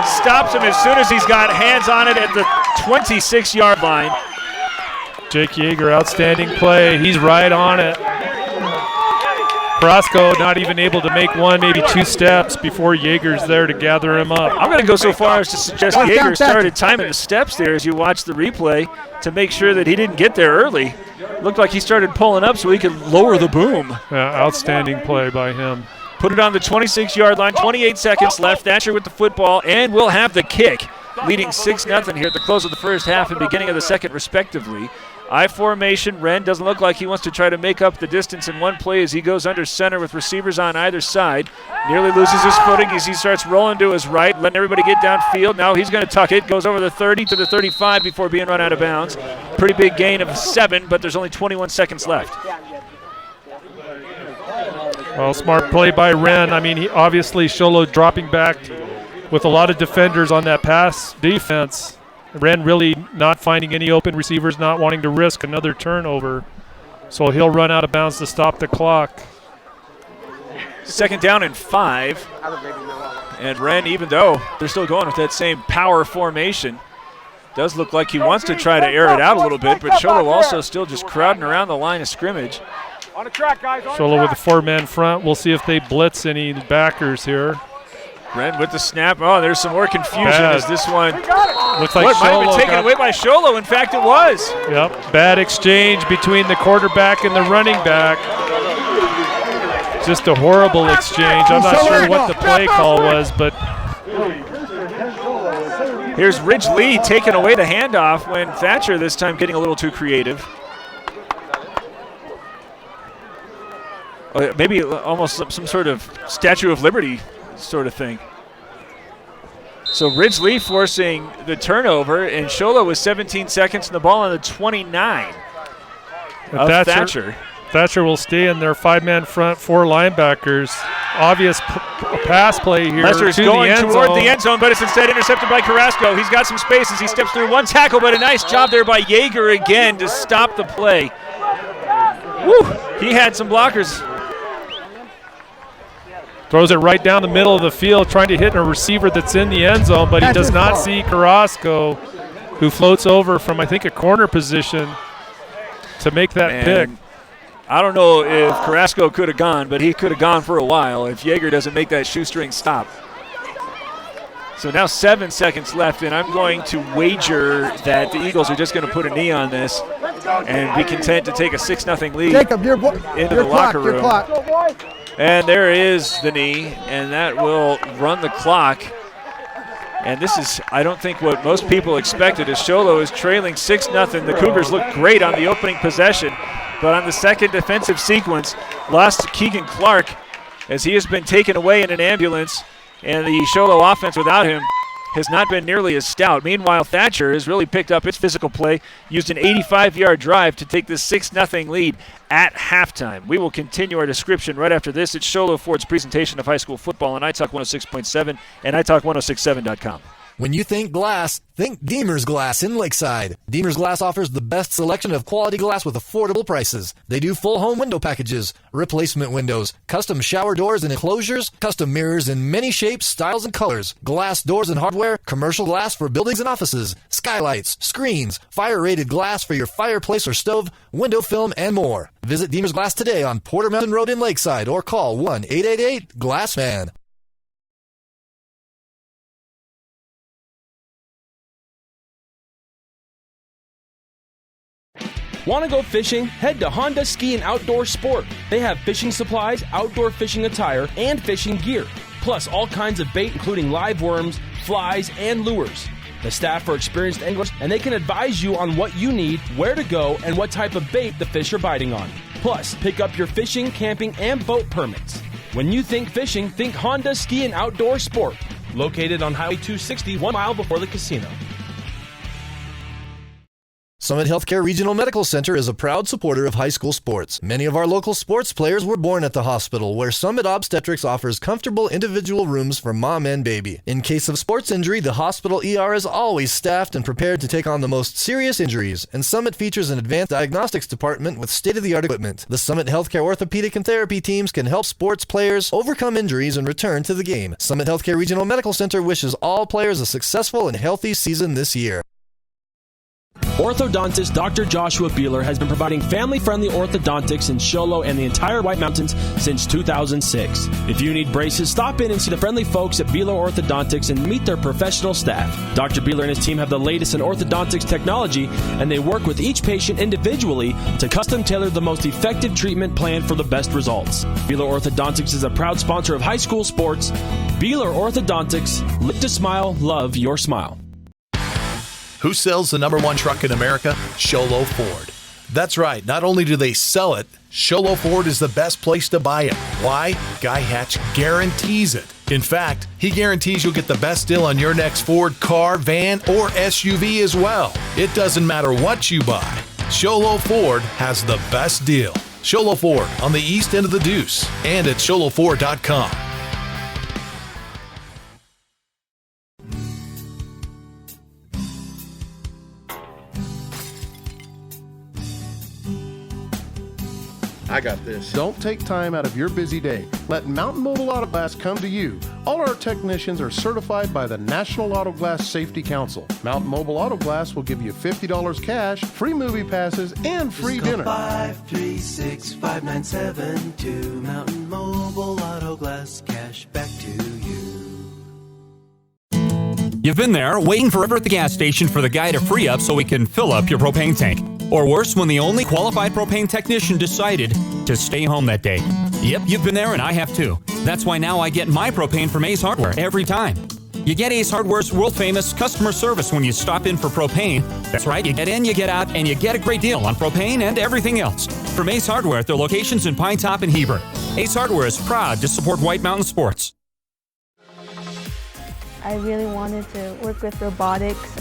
Stops him as soon as he's got hands on it at the 26-yard line. Jake Yeager, outstanding play. He's right on it. Carrasco not even able to make one, maybe two steps before Yeager's there to gather him up. I'm going to go so far as to suggest Yeager started timing the steps there as you watch the replay to make sure that he didn't get there early. Looked like he started pulling up so he could lower the boom. Yeah, outstanding play by him. Put it on the 26-yard line, 28 seconds left. Thatcher with the football, and we'll have the kick, leading 6-0 here at the close of the first half and beginning of the second, respectively. I formation. Wren doesn't look like he wants to try to make up the distance in one play as he goes under center with receivers on either side. Nearly loses his footing as he starts rolling to his right, letting everybody get downfield. Now he's going to tuck it. Goes over the 30 to the 35 before being run out of bounds. Pretty big gain of 7, but there's only 21 seconds left. Well, smart play by Wren. Obviously Sholo dropping back with a lot of defenders on that pass defense. Wren really not finding any open receivers, not wanting to risk another turnover. So he'll run out of bounds to stop the clock. Second down and 5. And Wren, even though they're still going with that same power formation, does look like he wants to try to air it out a little bit, but Sholo also still just crowding around the line of scrimmage. On the track, guys. Sholo with a 4-man front. We'll see if they blitz any backers here. Wren with the snap. Oh, there's some more confusion as this one looks like might have been taken away by Sholo. In fact, it was. Yep, bad exchange between the quarterback and the running back. Just a horrible exchange. I'm not sure what the play call was, but here's Ridge Lee taking away the handoff when Thatcher this time getting a little too creative. Maybe almost some sort of Statue of Liberty sort of thing. So Ridge Lee forcing the turnover, and Sholo with 17 seconds and the ball on the 29 of Thatcher. Thatcher will stay in their 5-man front, 4 linebackers. Obvious pass play here. Lester's to going the toward the end zone, but it's instead intercepted by Carrasco. He's got some space as he steps through one tackle, but a nice job there by Yeager again to stop the play. Woo! He had some blockers. Throws it right down the middle of the field, trying to hit a receiver that's in the end zone, but he does not see Carrasco, who floats over from, I think, a corner position to make that pick. I don't know if Carrasco could have gone, but he could have gone for a while if Yeager doesn't make that shoestring stop. So now 7 seconds left, and I'm going to wager that the Eagles are just going to put a knee on this and be content to take a 6-0 lead into the locker room. And there is the knee, and that will run the clock. And this is, I don't think, what most people expected, as Sholo is trailing 6-0. The Cougars look great on the opening possession, but on the second defensive sequence, lost Keegan Clark as he has been taken away in an ambulance, and the Sholo offense without him has not been nearly as stout. Meanwhile, Thatcher has really picked up its physical play, used an 85-yard drive to take this 6-0 lead at halftime. We will continue our description right after this. It's Sholo Ford's presentation of high school football on iTalk 106.7 and iTalk1067.com. When you think glass, think Deemer's Glass in Lakeside. Deemer's Glass offers the best selection of quality glass with affordable prices. They do full home window packages, replacement windows, custom shower doors and enclosures, custom mirrors in many shapes, styles, and colors, glass doors and hardware, commercial glass for buildings and offices, skylights, screens, fire-rated glass for your fireplace or stove, window film, and more. Visit Deemer's Glass today on Porter Mountain Road in Lakeside or call 1-888-GLASSMAN. Want to go fishing? Head to Honda Ski and Outdoor Sport. They have fishing supplies, outdoor fishing attire, and fishing gear. Plus all kinds of bait including live worms, flies, and lures. The staff are experienced anglers and they can advise you on what you need, where to go, and what type of bait the fish are biting on. Plus, pick up your fishing, camping, and boat permits. When you think fishing, think Honda Ski and Outdoor Sport. Located on Highway 260, 1 mile before the casino. Summit Healthcare Regional Medical Center is a proud supporter of high school sports. Many of our local sports players were born at the hospital, where Summit Obstetrics offers comfortable individual rooms for mom and baby. In case of sports injury, the hospital ER is always staffed and prepared to take on the most serious injuries, and Summit features an advanced diagnostics department with state-of-the-art equipment. The Summit Healthcare orthopedic and therapy teams can help sports players overcome injuries and return to the game. Summit Healthcare Regional Medical Center wishes all players a successful and healthy season this year. Orthodontist Dr. Joshua Beeler has been providing family-friendly orthodontics in Show Low and the entire White Mountains since 2006. If you need braces, stop in and see the friendly folks at Beeler Orthodontics and meet their professional staff. Dr. Beeler and his team have the latest in orthodontics technology, and they work with each patient individually to custom tailor the most effective treatment plan for the best results. Beeler Orthodontics is a proud sponsor of high school sports. Beeler Orthodontics, live to smile, love your smile. Who sells the #1 truck in America? Sholo Ford. That's right. Not only do they sell it, Sholo Ford is the best place to buy it. Why? Guy Hatch guarantees it. In fact, he guarantees you'll get the best deal on your next Ford car, van, or SUV as well. It doesn't matter what you buy. Sholo Ford has the best deal. Sholo Ford on the east end of the Deuce and at sholoford.com. I got this. Don't take time out of your busy day. Let Mountain Mobile Auto Glass come to you. All our technicians are certified by the National Auto Glass Safety Council. Mountain Mobile Auto Glass will give you $50 cash, free movie passes, and free dinner. 536-5972. Mountain Mobile Auto Glass, cash back to you. You've been there, waiting forever at the gas station for the guy to free up so he can fill up your propane tank. Or worse, when the only qualified propane technician decided to stay home that day. Yep, you've been there and I have too. That's why now I get my propane from Ace Hardware every time. You get Ace Hardware's world-famous customer service when you stop in for propane. That's right, you get in, you get out, and you get a great deal on propane and everything else. From Ace Hardware at their locations in Pine Top and Heber. Ace Hardware is proud to support White Mountain sports. I really wanted to work with robotics.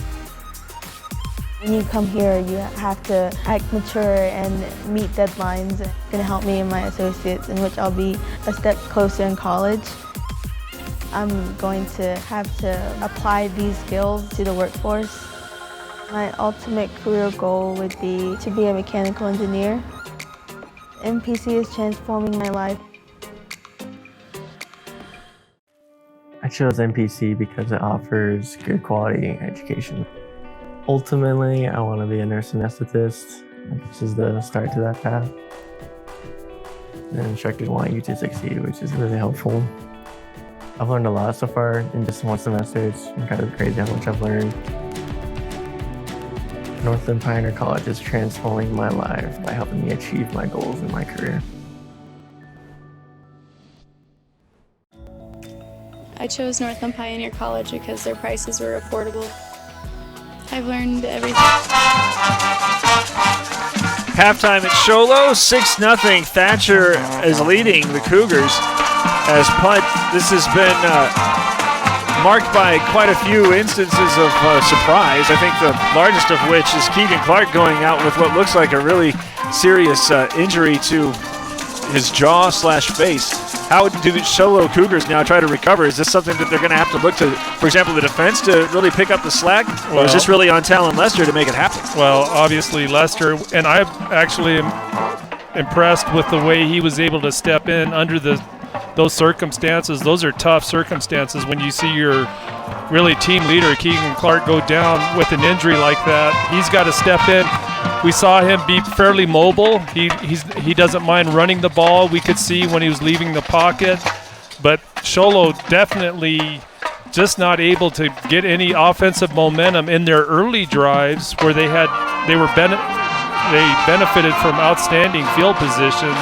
When you come here, you have to act mature and meet deadlines. It's going to help me and my associates, in which I'll be a step closer in college. I'm going to have to apply these skills to the workforce. My ultimate career goal would be to be a mechanical engineer. MPC is transforming my life. I chose MPC because it offers good quality education. Ultimately, I want to be a nurse anesthetist. This is the start to that path. The instructors want you to succeed, which is really helpful. I've learned a lot so far in just one semester. It's incredibly crazy how much I've learned. Northland Pioneer College is transforming my life by helping me achieve my goals in my career. I chose Northland Pioneer College because their prices were affordable. I've learned everything. Halftime at Show Low, 6-0. Thatcher is leading the Cougars as punt. This has been marked by quite a few instances of surprise. I think the largest of which is Keegan Clark going out with what looks like a really serious injury to his jaw/face. How do the Show Cougars now try to recover? Is this something that they're going to have to look to, for example, the defense to really pick up the slack? Or is this really on Talon Lester to make it happen? Well, obviously Lester, and I actually am impressed with the way he was able to step in under those circumstances. Those are tough circumstances when you see your really team leader, Keegan Clark, go down with an injury like that. He's got to step in. We saw him be fairly mobile. He doesn't mind running the ball. We could see when he was leaving the pocket. But Sholo definitely just not able to get any offensive momentum in their early drives where they benefited from outstanding field position.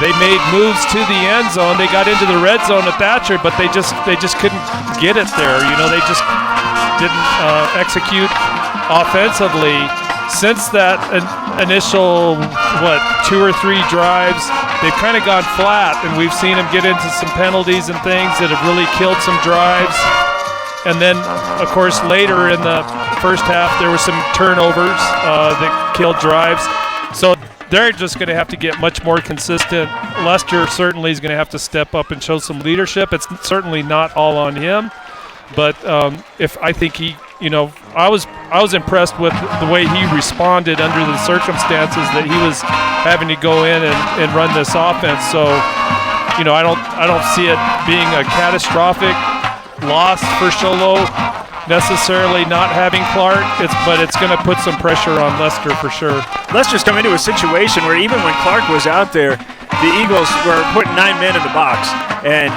They made moves to the end zone. They got into the red zone at Thatcher, but they just couldn't get it there. They just didn't execute offensively. Since that initial 2 or 3 drives, they've kind of gone flat, and we've seen them get into some penalties and things that have really killed some drives. And then, of course, later in the first half, there were some turnovers that killed drives. So they're just going to have to get much more consistent. Lester certainly is going to have to step up and show some leadership. It's certainly not all on him, but I think he, I was impressed with the way he responded under the circumstances that he was having to go in and run this offense. So, I don't see it being a catastrophic loss for Sholo, necessarily not having Clark, but it's going to put some pressure on Lester for sure. Lester's come into a situation where even when Clark was out there, the Eagles were putting 9 men in the box, and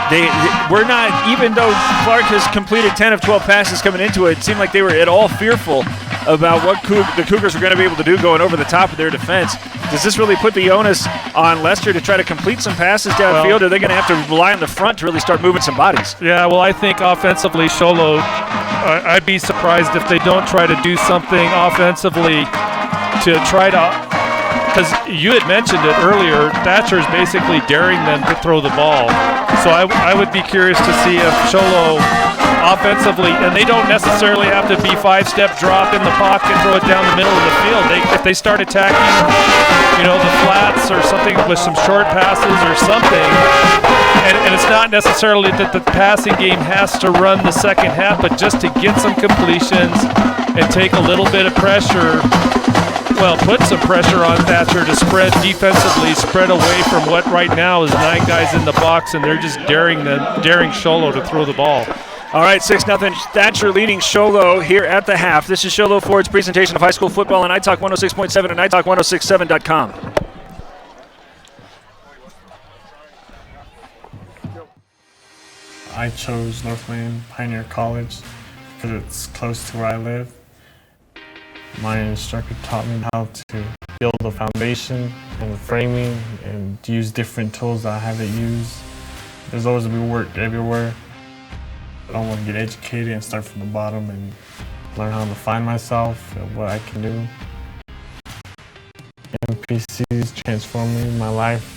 they were not, even though Clark has completed 10 of 12 passes coming into it, it seemed like they were at all fearful about what the Cougars were going to be able to do going over the top of their defense. Does this really put the onus on Lester to try to complete some passes downfield, or are they going to have to rely on the front to really start moving some bodies? Yeah, well, I think offensively, Sholo, I'd be surprised if they don't try to do something offensively to try to, because you had mentioned it earlier, Thatcher's basically daring them to throw the ball. So I would be curious to see if Sholo offensively, and they don't necessarily have to be 5-step drop in the pocket and throw it down the middle of the field. If they start attacking, the flats or something with some short passes or something, and it's not necessarily that the passing game has to run the second half, but just to get some completions and take a little bit of pressure. Well, put some pressure on Thatcher to spread defensively, spread away from what right now is 9 guys in the box, and they're just daring Sholo to throw the ball. All right, 6-0. Thatcher leading Sholo here at the half. This is Sholo Ford's presentation of high school football on iTalk 106.7 and iTalk1067.com. I chose Northland Pioneer College because it's close to where I live. My instructor taught me how to build a foundation and framing and use different tools that I haven't used. There's always going to be work everywhere. I don't want to get educated and start from the bottom and learn how to find myself and what I can do. MPC's transforming my life.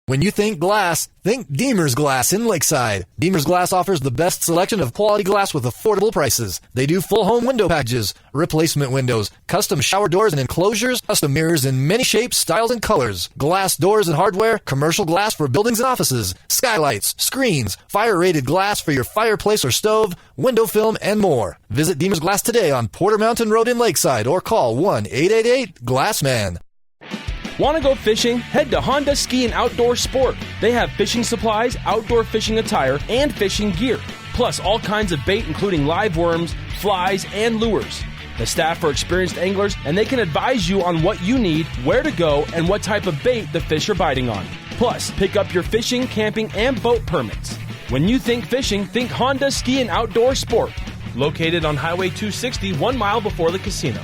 When you think glass, think Deemer's Glass in Lakeside. Deemer's Glass offers the best selection of quality glass with affordable prices. They do full home window packages, replacement windows, custom shower doors and enclosures, custom mirrors in many shapes, styles, and colors, glass doors and hardware, commercial glass for buildings and offices, skylights, screens, fire-rated glass for your fireplace or stove, window film, and more. Visit Deemer's Glass today on Porter Mountain Road in Lakeside or call 1-888-GLASSMAN. Want to go fishing? Head to Honda Ski and Outdoor Sport. They have fishing supplies, outdoor fishing attire, and fishing gear. Plus all kinds of bait including live worms, flies, and lures. The staff are experienced anglers and they can advise you on what you need, where to go, and what type of bait the fish are biting on. Plus, pick up your fishing, camping, and boat permits. When you think fishing, think Honda Ski and Outdoor Sport. Located on Highway 260, 1 mile before the casino.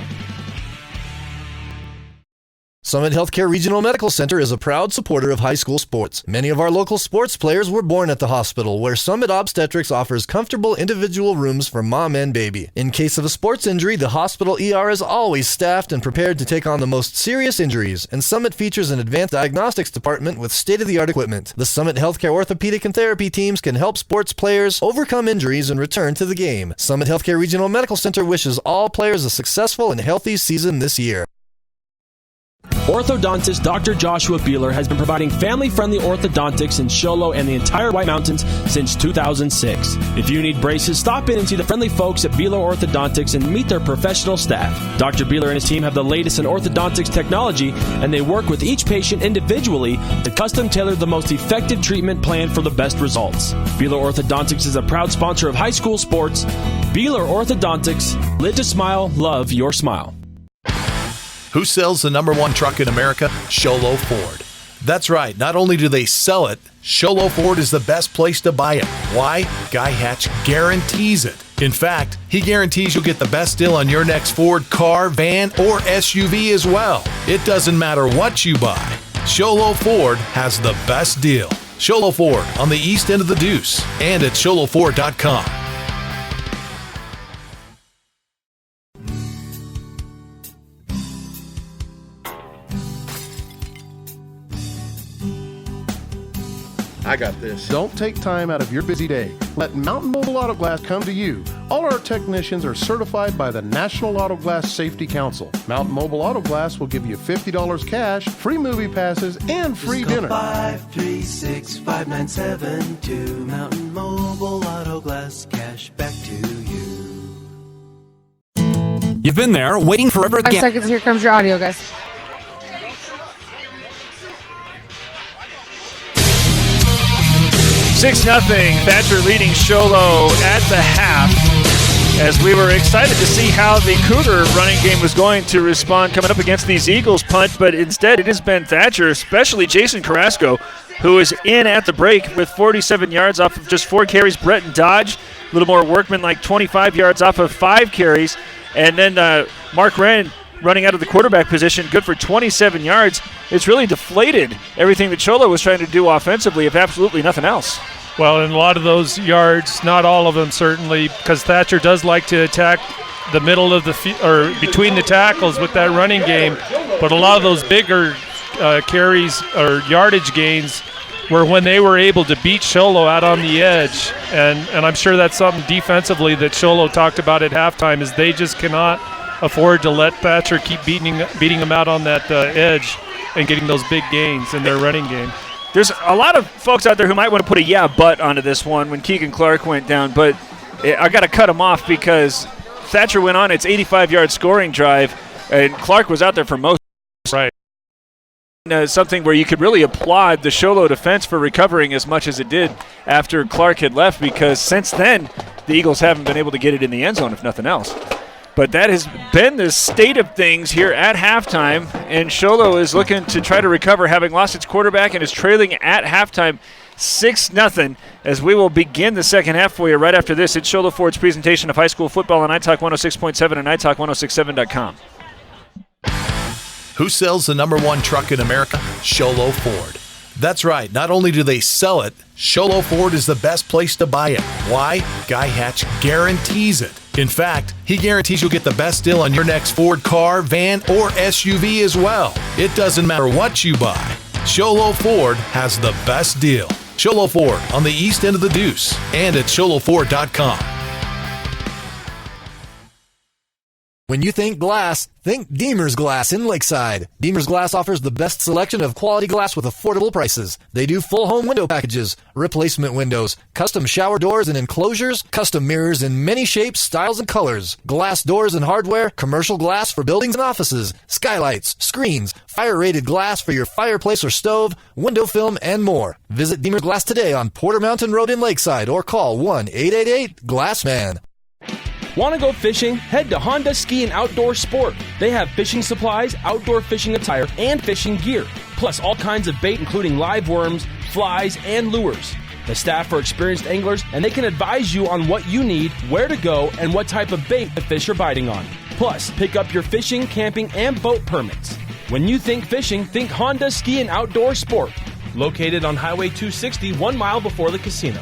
Summit Healthcare Regional Medical Center is a proud supporter of high school sports. Many of our local sports players were born at the hospital, where Summit Obstetrics offers comfortable individual rooms for mom and baby. In case of a sports injury, the hospital ER is always staffed and prepared to take on the most serious injuries, and Summit features an advanced diagnostics department with state-of-the-art equipment. The Summit Healthcare orthopedic and therapy teams can help sports players overcome injuries and return to the game. Summit Healthcare Regional Medical Center wishes all players a successful and healthy season this year. Orthodontist Dr. Joshua Beeler has been providing family-friendly orthodontics in Show Low and the entire White Mountains since 2006. If you need braces, stop in and see the friendly folks at Beeler Orthodontics and meet their professional staff. Dr. Beeler and his team have the latest in orthodontics technology, and they work with each patient individually to custom tailor the most effective treatment plan for the best results. Beeler Orthodontics is a proud sponsor of high school sports. Beeler Orthodontics. Live to smile, love your smile. Who sells the #1 truck in America? Show Low Ford. That's right. Not only do they sell it, Show Low Ford is the best place to buy it. Why? Guy Hatch guarantees it. In fact, he guarantees you'll get the best deal on your next Ford car, van, or SUV as well. It doesn't matter what you buy. Show Low Ford has the best deal. Show Low Ford on the east end of the Deuce and at showlowford.com. I got this. Don't take time out of your busy day. Let Mountain Mobile Auto Glass come to you. All our technicians are certified by the National Auto Glass Safety Council. Mountain Mobile Auto Glass will give you $50 cash, free movie passes, and free dinner. 536-5972. Mountain Mobile Auto Glass, cash back to you. You've been there waiting forever. 5 seconds. Here comes your audio, guys. Six 0 Thatcher leading Show Low at the half, as we were excited to see how the Cougar running game was going to respond coming up against these Eagles punt, but instead it has been Thatcher, especially Jason Carrasco, who is in at the break with 47 yards off of just 4 carries. Breton Dodge, a little more workman, like 25 yards off of 5 carries. And then Mark Wren running out of the quarterback position, good for 27 yards. It's really deflated everything that Show Low was trying to do offensively, if absolutely nothing else. Well, and a lot of those yards, not all of them certainly, because Thatcher does like to attack the middle of the or between the tackles with that running game. But a lot of those bigger carries or yardage gains were when they were able to beat Show Low out on the edge. And I'm sure that's something defensively that Show Low talked about at halftime, is they just cannot afford to let Thatcher keep beating them out on that edge and getting those big gains in their running game. There's a lot of folks out there who might want to put a yeah but onto this one when Keegan Clark went down, but I got to cut him off because Thatcher went on its 85-yard scoring drive, and Clark was out there for most. Right. Something where you could really applaud the Show Low defense for recovering as much as it did after Clark had left, because since then the Eagles haven't been able to get it in the end zone, if nothing else. But that has been the state of things here at halftime, and Show Low is looking to try to recover, having lost its quarterback, and is trailing at halftime 6-0, as we will begin the second half for you right after this. It's Show Low Ford's presentation of high school football on iTalk 106.7 and iTalk1067.com. Who sells the #1 truck in America? Show Low Ford. That's right. Not only do they sell it, Show Low Ford is the best place to buy it. Why? Guy Hatch guarantees it. In fact, he guarantees you'll get the best deal on your next Ford car, van, or SUV as well. It doesn't matter what you buy. Show Low Ford has the best deal. Show Low Ford on the east end of the Deuce and at showlowford.com. When you think glass, think Deemer's Glass in Lakeside. Deemer's Glass offers the best selection of quality glass with affordable prices. They do full home window packages, replacement windows, custom shower doors and enclosures, custom mirrors in many shapes, styles, and colors, glass doors and hardware, commercial glass for buildings and offices, skylights, screens, fire-rated glass for your fireplace or stove, window film, and more. Visit Deemer's Glass today on Porter Mountain Road in Lakeside or call 1-888-GLASSMAN. Want to go fishing? Head to Honda Ski and Outdoor Sport. They have fishing supplies, outdoor fishing attire, and fishing gear, plus all kinds of bait including live worms, flies, and lures. The staff are experienced anglers, and they can advise you on what you need, where to go, and what type of bait the fish are biting on. Plus, pick up your fishing, camping, and boat permits. When you think fishing, think Honda Ski and Outdoor Sport. Located on Highway 260, 1 mile before the casino.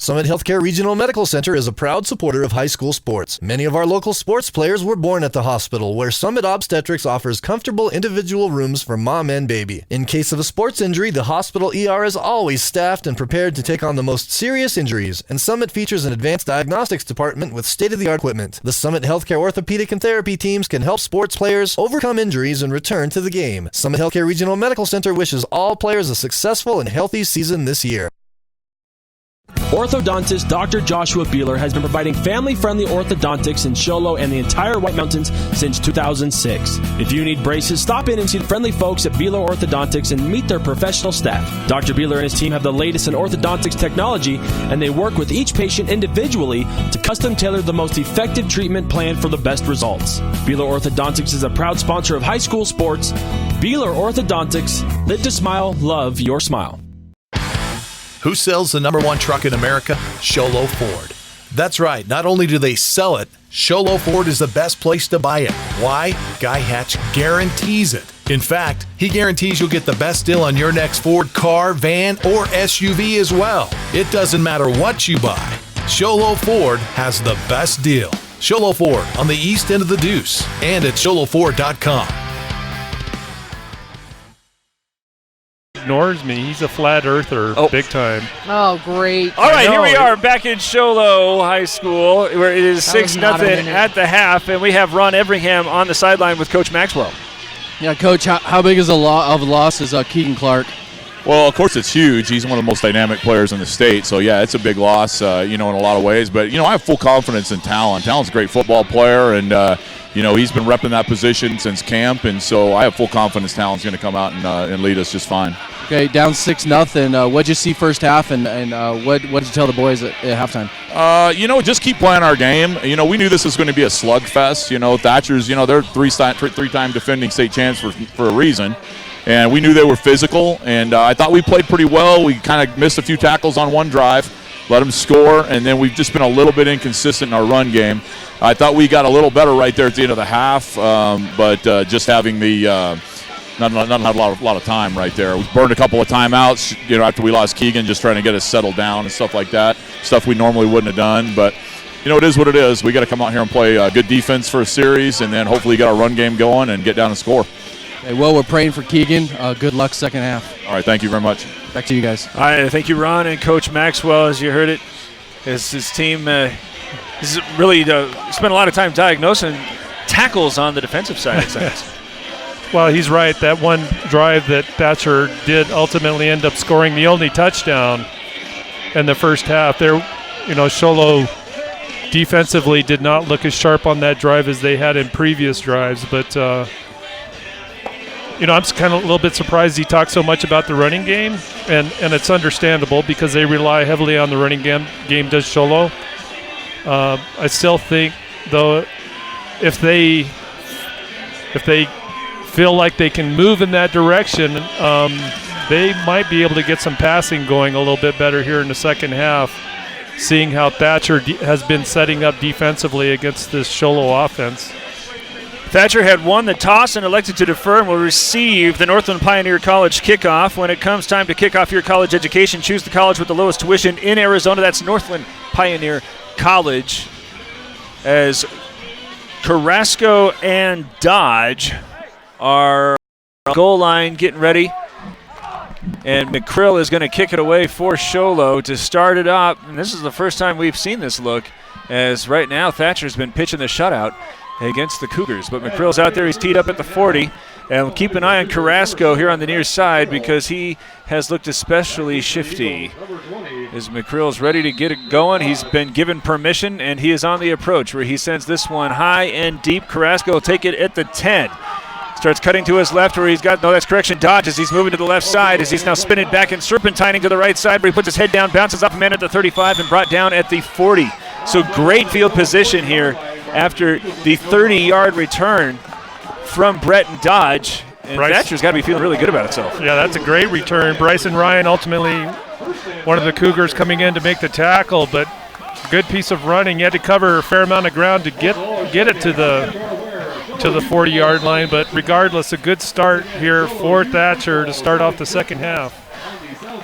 Summit Healthcare Regional Medical Center is a proud supporter of high school sports. Many of our local sports players were born at the hospital, where Summit Obstetrics offers comfortable individual rooms for mom and baby. In case of a sports injury, the hospital ER is always staffed and prepared to take on the most serious injuries, and Summit features an advanced diagnostics department with state-of-the-art equipment. The Summit Healthcare orthopedic and therapy teams can help sports players overcome injuries and return to the game. Summit Healthcare Regional Medical Center wishes all players a successful and healthy season this year. Orthodontist Dr. Joshua Beeler has been providing family-friendly orthodontics in Show Low and the entire White Mountains since 2006. If you need braces, stop in and see the friendly folks at Beeler Orthodontics and meet their professional staff. Dr. Beeler and his team have the latest in orthodontics technology, and they work with each patient individually to custom tailor the most effective treatment plan for the best results. Beeler Orthodontics is a proud sponsor of high school sports. Beeler Orthodontics. Live to smile, love your smile. Who sells the #1 truck in America? Show Low Ford. That's right, not only do they sell it, Show Low Ford is the best place to buy it. Why? Guy Hatch guarantees it. In fact, he guarantees you'll get the best deal on your next Ford car, van, or SUV as well. It doesn't matter what you buy. Show Low Ford has the best deal. Show Low Ford on the east end of the Deuce and at showlowford.com. Ignores me. He's a flat earther, big time. Oh, great. All right, here we are back in Show Low High School, where it is 6-0 at the half, and we have Ron Everingham on the sideline with Coach Maxwell. Yeah, Coach, how big is of a loss is Keegan Clark? Well, of course it's huge. He's one of the most dynamic players in the state. So, yeah, it's a big loss, in a lot of ways. But, I have full confidence in Talon. Talon's a great football player, and, he's been repping that position since camp. And so I have full confidence Talon's going to come out and lead us just fine. Okay, down 6-0. What'd you see first half, and what'd you tell the boys at halftime? Just keep playing our game. We knew this was going to be a slugfest. Thatcher's, they're three-time defending state champs for a reason. And we knew they were physical, and I thought we played pretty well. We kind of missed a few tackles on one drive, let them score, and then we've just been a little bit inconsistent in our run game. I thought we got a little better right there at the end of the half, but just having the not a lot of time right there. We burned a couple of timeouts, after we lost Keegan, just trying to get us settled down and stuff like that, stuff we normally wouldn't have done. But, it is what it is. We got to come out here and play good defense for a series, and then hopefully get our run game going and get down and score. Okay, well, we're praying for Keegan. Good luck second half. All right, thank you very much. Back to you guys. All right, thank you, Ron, and Coach Maxwell, as you heard it, as his team has really spent a lot of time diagnosing tackles on the defensive side of things. Well, he's right. That one drive that Thatcher did ultimately end up scoring the only touchdown in the first half. There, Show Low defensively did not look as sharp on that drive as they had in previous drives, but I'm kind of a little bit surprised he talked so much about the running game, and it's understandable because they rely heavily on the running game does Show Low. I still think, though, if they feel like they can move in that direction, they might be able to get some passing going a little bit better here in the second half, seeing how Thatcher has been setting up defensively against this Show Low offense. Thatcher had won the toss and elected to defer and will receive the Northland Pioneer College kickoff. When it comes time to kick off your college education, choose the college with the lowest tuition in Arizona. That's Northland Pioneer College. As Carrasco and Dodge are on the goal line getting ready. And McCrill is going to kick it away for Show Low to start it up. And this is the first time we've seen this look, as right now Thatcher's been pitching the shutout against the Cougars. But McCrill's out there. He's teed up at the 40. And keep an eye on Carrasco here on the near side because he has looked especially shifty. As McCrill's ready to get it going, he's been given permission, and he is on the approach where he sends this one high and deep. Carrasco will take it at the 10. Starts cutting to his left where he's got, no, that's correction, Dodge as he's moving to the left side as he's now spinning back and serpentining to the right side where he puts his head down, bounces off a man at the 35 and brought down at the 40. So great field position here after the 30-yard return from Brett and Dodge. And Thatcher's got to be feeling really good about itself. Yeah, that's a great return. Bryson Ryan ultimately one of the Cougars coming in to make the tackle, but good piece of running. He had to cover a fair amount of ground to get it to the 40-yard line, but regardless, a good start here for Thatcher to start off the second half.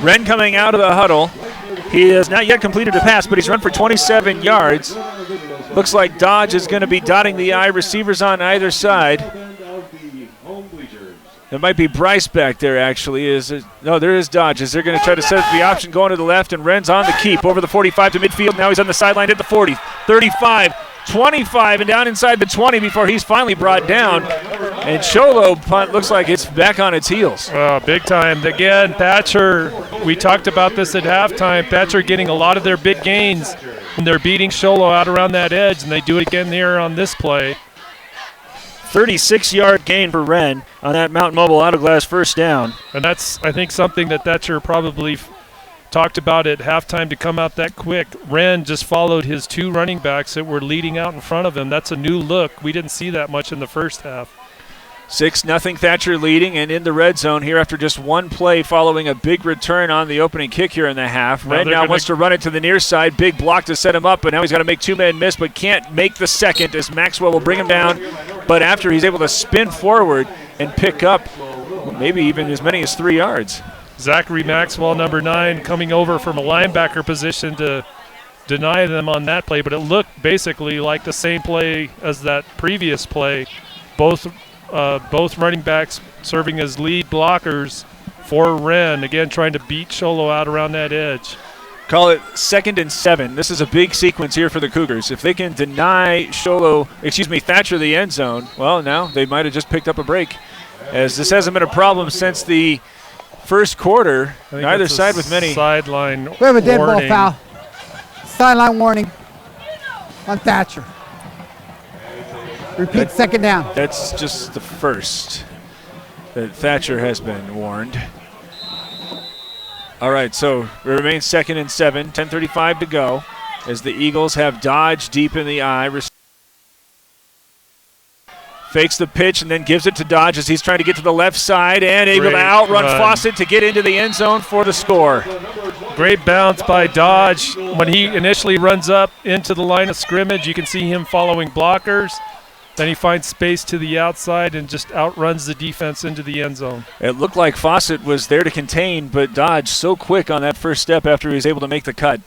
Wren coming out of the huddle. He has not yet completed a pass, but he's run for 27 yards. Looks like Dodge is going to be dotting the I. Receivers on either side. It might be Bryce back there, actually. No, there is Dodge. They're going to try to set up the option going to the left, and Wren's on the keep over the 45 to midfield. Now he's on the sideline at the 40, 35, 25, and down inside the 20 before he's finally brought down. And Sholo punt looks like it's back on its heels. Oh, big time. Again, Thatcher, we talked about this at halftime. Thatcher getting a lot of their big gains when they're beating Sholo out around that edge, and they do it again here on this play. 36-yard gain for Wren on that Mountain Mobile Auto Glass first down. And that's, I think, something that Thatcher probably talked about at halftime to come out that quick. Wren just followed his two running backs that were leading out in front of him. That's a new look. We didn't see that much in the first half. 6-0 Thatcher leading and in the red zone here after just one play following a big return on the opening kick here in the half. Wren now wants to run it to the near side. Big block to set him up, but now he's got to make two men miss, but can't make the second as Maxwell will bring him down. But after he's able to spin forward and pick up maybe even as many as 3 yards. Zachary Maxwell, number 9, coming over from a linebacker position to deny them on that play, but it looked basically like the same play as that previous play. Both running backs serving as lead blockers for Wren, again trying to beat Sholo out around that edge. Call it 2nd and 7. This is a big sequence here for the Cougars. If they can deny Thatcher the end zone, well, now they might have just picked up a break, as this hasn't been a problem since the first quarter. Neither side with many. Sideline We have a dead ball foul. Sideline warning on Thatcher. Repeat, second down. That's just the first that Thatcher has been warned. All right, so it remains 2nd and 7, 10:35 to go, as the Eagles have Dodge deep in the I. Fakes the pitch and then gives it to Dodge as he's trying to get to the left side and able to outrun Fawcett to get into the end zone for the score. Great bounce by Dodge. When he initially runs up into the line of scrimmage, you can see him following blockers. Then he finds space to the outside and just outruns the defense into the end zone. It looked like Fawcett was there to contain, but Dodge so quick on that first step after he was able to make the cut.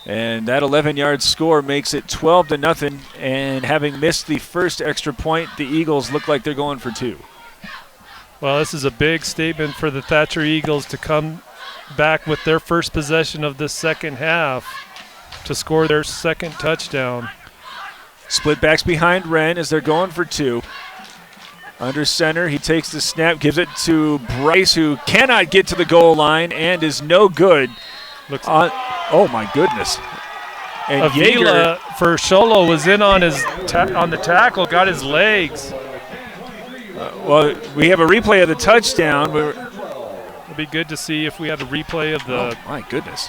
And that 11-yard score makes it 12-0, and having missed the first extra point, the Eagles look like they're going for 2. Well, this is a big statement for the Thatcher Eagles to come back with their first possession of the second half to score their second touchdown. Split backs behind Wren as they're going for 2. Under center, he takes the snap, gives it to Bryce, who cannot get to the goal line and is no good. Oh my goodness! And Avila for Sholo was in on his on the tackle, got his legs. Well, we have a replay of the touchdown. It'd be good to see if we had a replay of the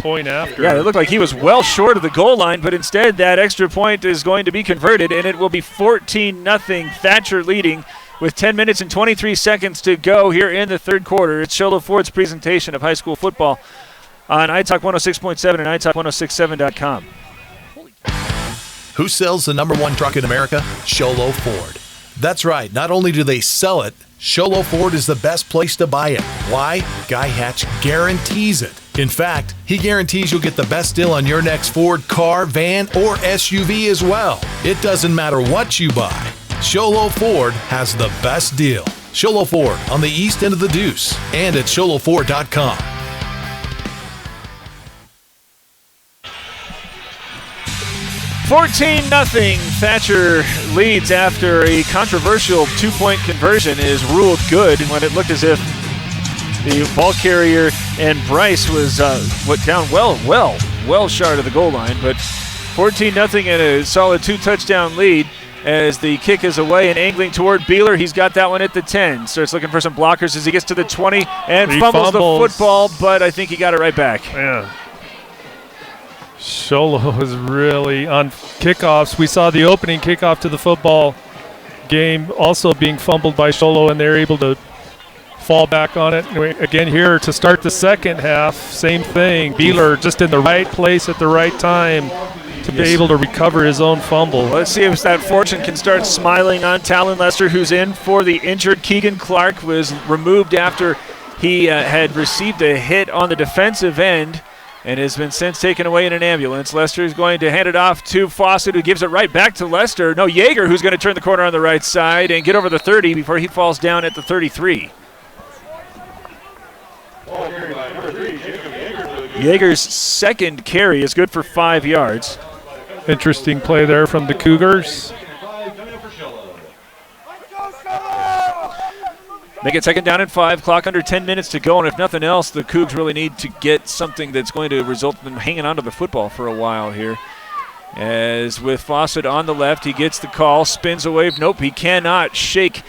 point after. Yeah, it looked like he was well short of the goal line, but instead that extra point is going to be converted, and it will be 14-0. Thatcher leading with 10 minutes and 23 seconds to go here in the third quarter. It's Sholo Ford's presentation of high school football on iTalk 106.7 and iTalk1067.com. Who sells the #1 truck in America? Sholo Ford. That's right. Not only do they sell it, Sholo Ford is the best place to buy it. Why? Guy Hatch guarantees it. In fact, he guarantees you'll get the best deal on your next Ford car, van, or SUV as well. It doesn't matter what you buy. Sholo Ford has the best deal. Sholo Ford on the east end of the Deuce and at sholoford.com. $14-0. Thatcher leads after a controversial two-point conversion is ruled good when it looked as if the ball carrier and Bryce was down well short of the goal line. But 14-0 and a solid 2-touchdown lead as the kick is away and angling toward Beeler. He's got that one at the 10. Starts looking for some blockers as he gets to the 20 and fumbles the football, but I think he got it right back. Yeah. Sholo was really on kickoffs. We saw the opening kickoff to the football game also being fumbled by Sholo, and they're able to fall back on it. Again here to start the second half, same thing. Beeler just in the right place at the right time to be able to recover his own fumble. Well, let's see if that fortune can start smiling on Talon Lester, who's in for the injured. Keegan Clark was removed after he had received a hit on the defensive end. and has been since taken away in an ambulance. Lester is going to hand it off to Fawcett, who gives it right back to Lester. No, Yeager, who's going to turn the corner on the right side and get over the 30 before he falls down at the 33. Yeager's second carry is good for 5 yards. Interesting play there from the Cougars. Make it 2nd down and 5, clock under 10 minutes to go, and if nothing else, the Cougs really need to get something that's going to result in them hanging onto the football for a while here. As with Fawcett on the left, he gets the call, spins away. Nope, he cannot shake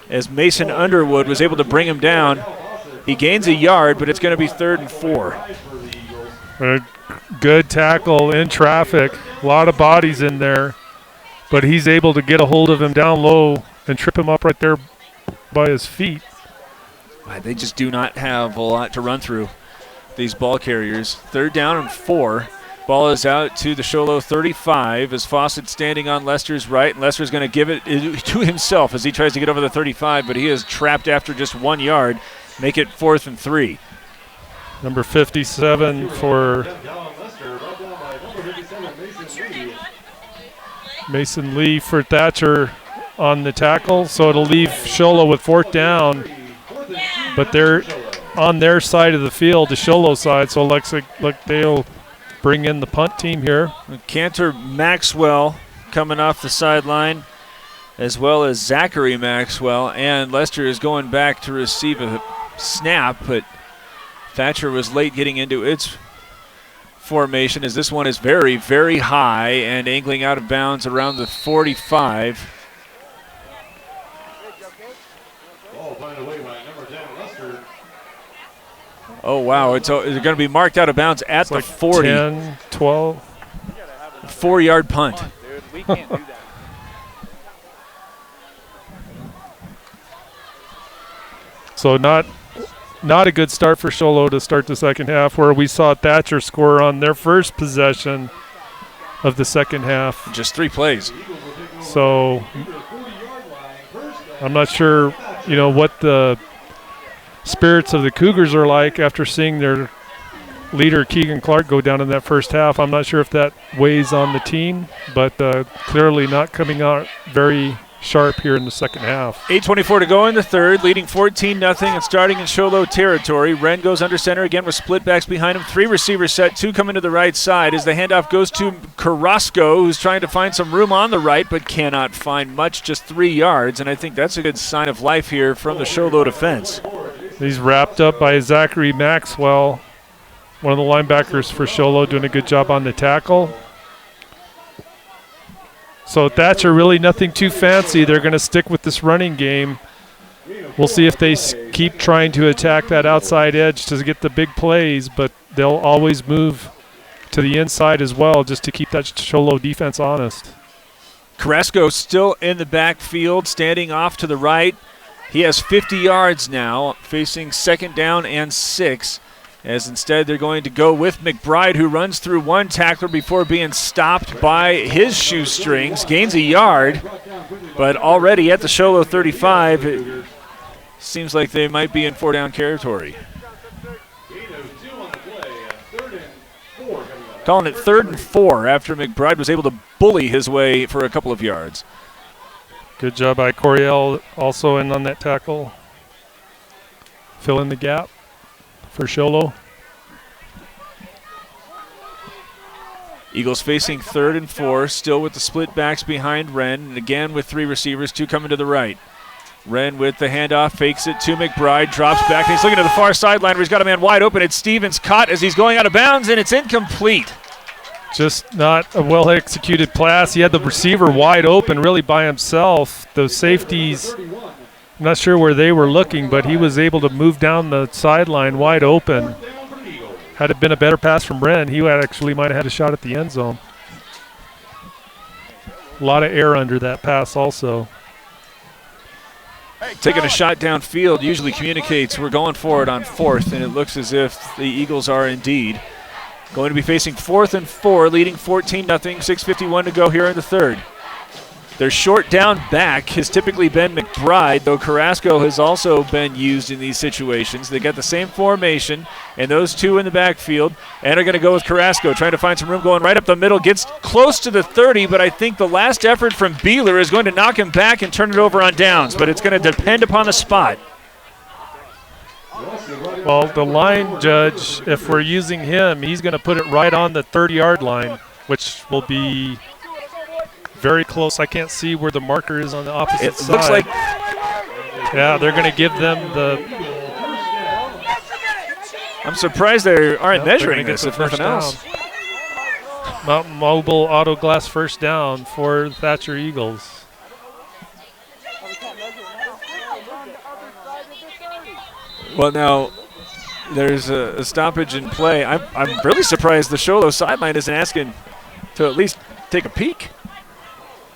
as Mason Underwood was able to bring him down. He gains a yard, but it's going to be 3rd and 4. A good tackle in traffic. A lot of bodies in there, but he's able to get a hold of him down low and trip him up right there by his feet. They just do not have a lot to run through, these ball carriers. 3rd down and 4. Ball is out to the Sholo 35 as Fawcett standing on Lester's right. And Lester's going to give it to himself as he tries to get over the 35, but he is trapped after just 1 yard. Make it 4th and 3. Number 57 for Mason Lee for Thatcher on the tackle, so it'll leave Sholo with 4th down, but they're on their side of the field, the Sholo side, so it looks like they'll bring in the punt team here. Cantor Maxwell coming off the sideline, as well as Zachary Maxwell, and Lester is going back to receive a snap, but Thatcher was late getting into its formation as this one is very, very high and angling out of bounds around the 45. Oh, wow. It's going to be marked out of bounds at the 40. 10, 12. 4-yard punt. Dude, we can't do that. So not a good start for Sholo to start the second half, where we saw Thatcher score on their first possession of the second half. Just 3 plays. So I'm not sure, what the spirits of the Cougars are like after seeing their leader Keegan Clark go down in that first half. I'm not sure if that weighs on the team, but clearly not coming out very sharp here in the second half. 8:24 to go in the third, leading 14-0 and starting in Sholo territory. Wren goes under center again with split backs behind him. 3 receivers set, 2 coming to the right side as the handoff goes to Carrasco, who's trying to find some room on the right but cannot find much, just 3 yards, and I think that's a good sign of life here from the Sholo defense. He's wrapped up by Zachary Maxwell, one of the linebackers for Sholo, doing a good job on the tackle. So Thatcher, really nothing too fancy. They're going to stick with this running game. We'll see if they keep trying to attack that outside edge to get the big plays, but they'll always move to the inside as well just to keep that Sholo defense honest. Carrasco still in the backfield, standing off to the right. He has 50 yards now, facing 2nd down and 6. As instead they're going to go with McBride, who runs through 1 tackler before being stopped by his shoestrings, gains a yard, but already at the Sholo 35, it seems like they might be in 4-down territory. Calling it 3rd and 4 after McBride was able to bully his way for a couple of yards. Good job by Coriel, also in on that tackle. Fill in the gap for Sholo. Eagles facing 3rd and 4, still with the split backs behind Wren, and again with 3 receivers, 2 coming to the right. Wren with the handoff, fakes it to McBride, drops back, and he's looking to the far sideline where he's got a man wide open. It's Stevens caught as he's going out of bounds, and it's incomplete. Just not a well-executed pass. He had the receiver wide open really by himself. Those safeties, I'm not sure where they were looking, but he was able to move down the sideline wide open. Had it been a better pass from Wren, he actually might have had a shot at the end zone. A lot of air under that pass also. Taking a shot downfield usually communicates we're going for it on 4th, and it looks as if the Eagles are indeed going to be facing 4th and 4, leading 14-0, 6:51 to go here in the third. Their short down back has typically been McBride, though Carrasco has also been used in these situations. They got the same formation, and those two in the backfield, and are going to go with Carrasco, trying to find some room going right up the middle. Gets close to the 30, but I think the last effort from Beeler is going to knock him back and turn it over on downs, but it's going to depend upon the spot. Well, the line judge, if we're using him, he's going to put it right on the 30-yard line, which will be very close. I can't see where the marker is on the opposite side. It looks like... Yeah, they're going to give them the... I'm surprised they aren't measuring this, if nothing else. Mountain Mobile Auto Glass first down for Thatcher Eagles. Well, now, there's a stoppage in play. I'm really surprised the Sholo sideline isn't asking to at least take a peek.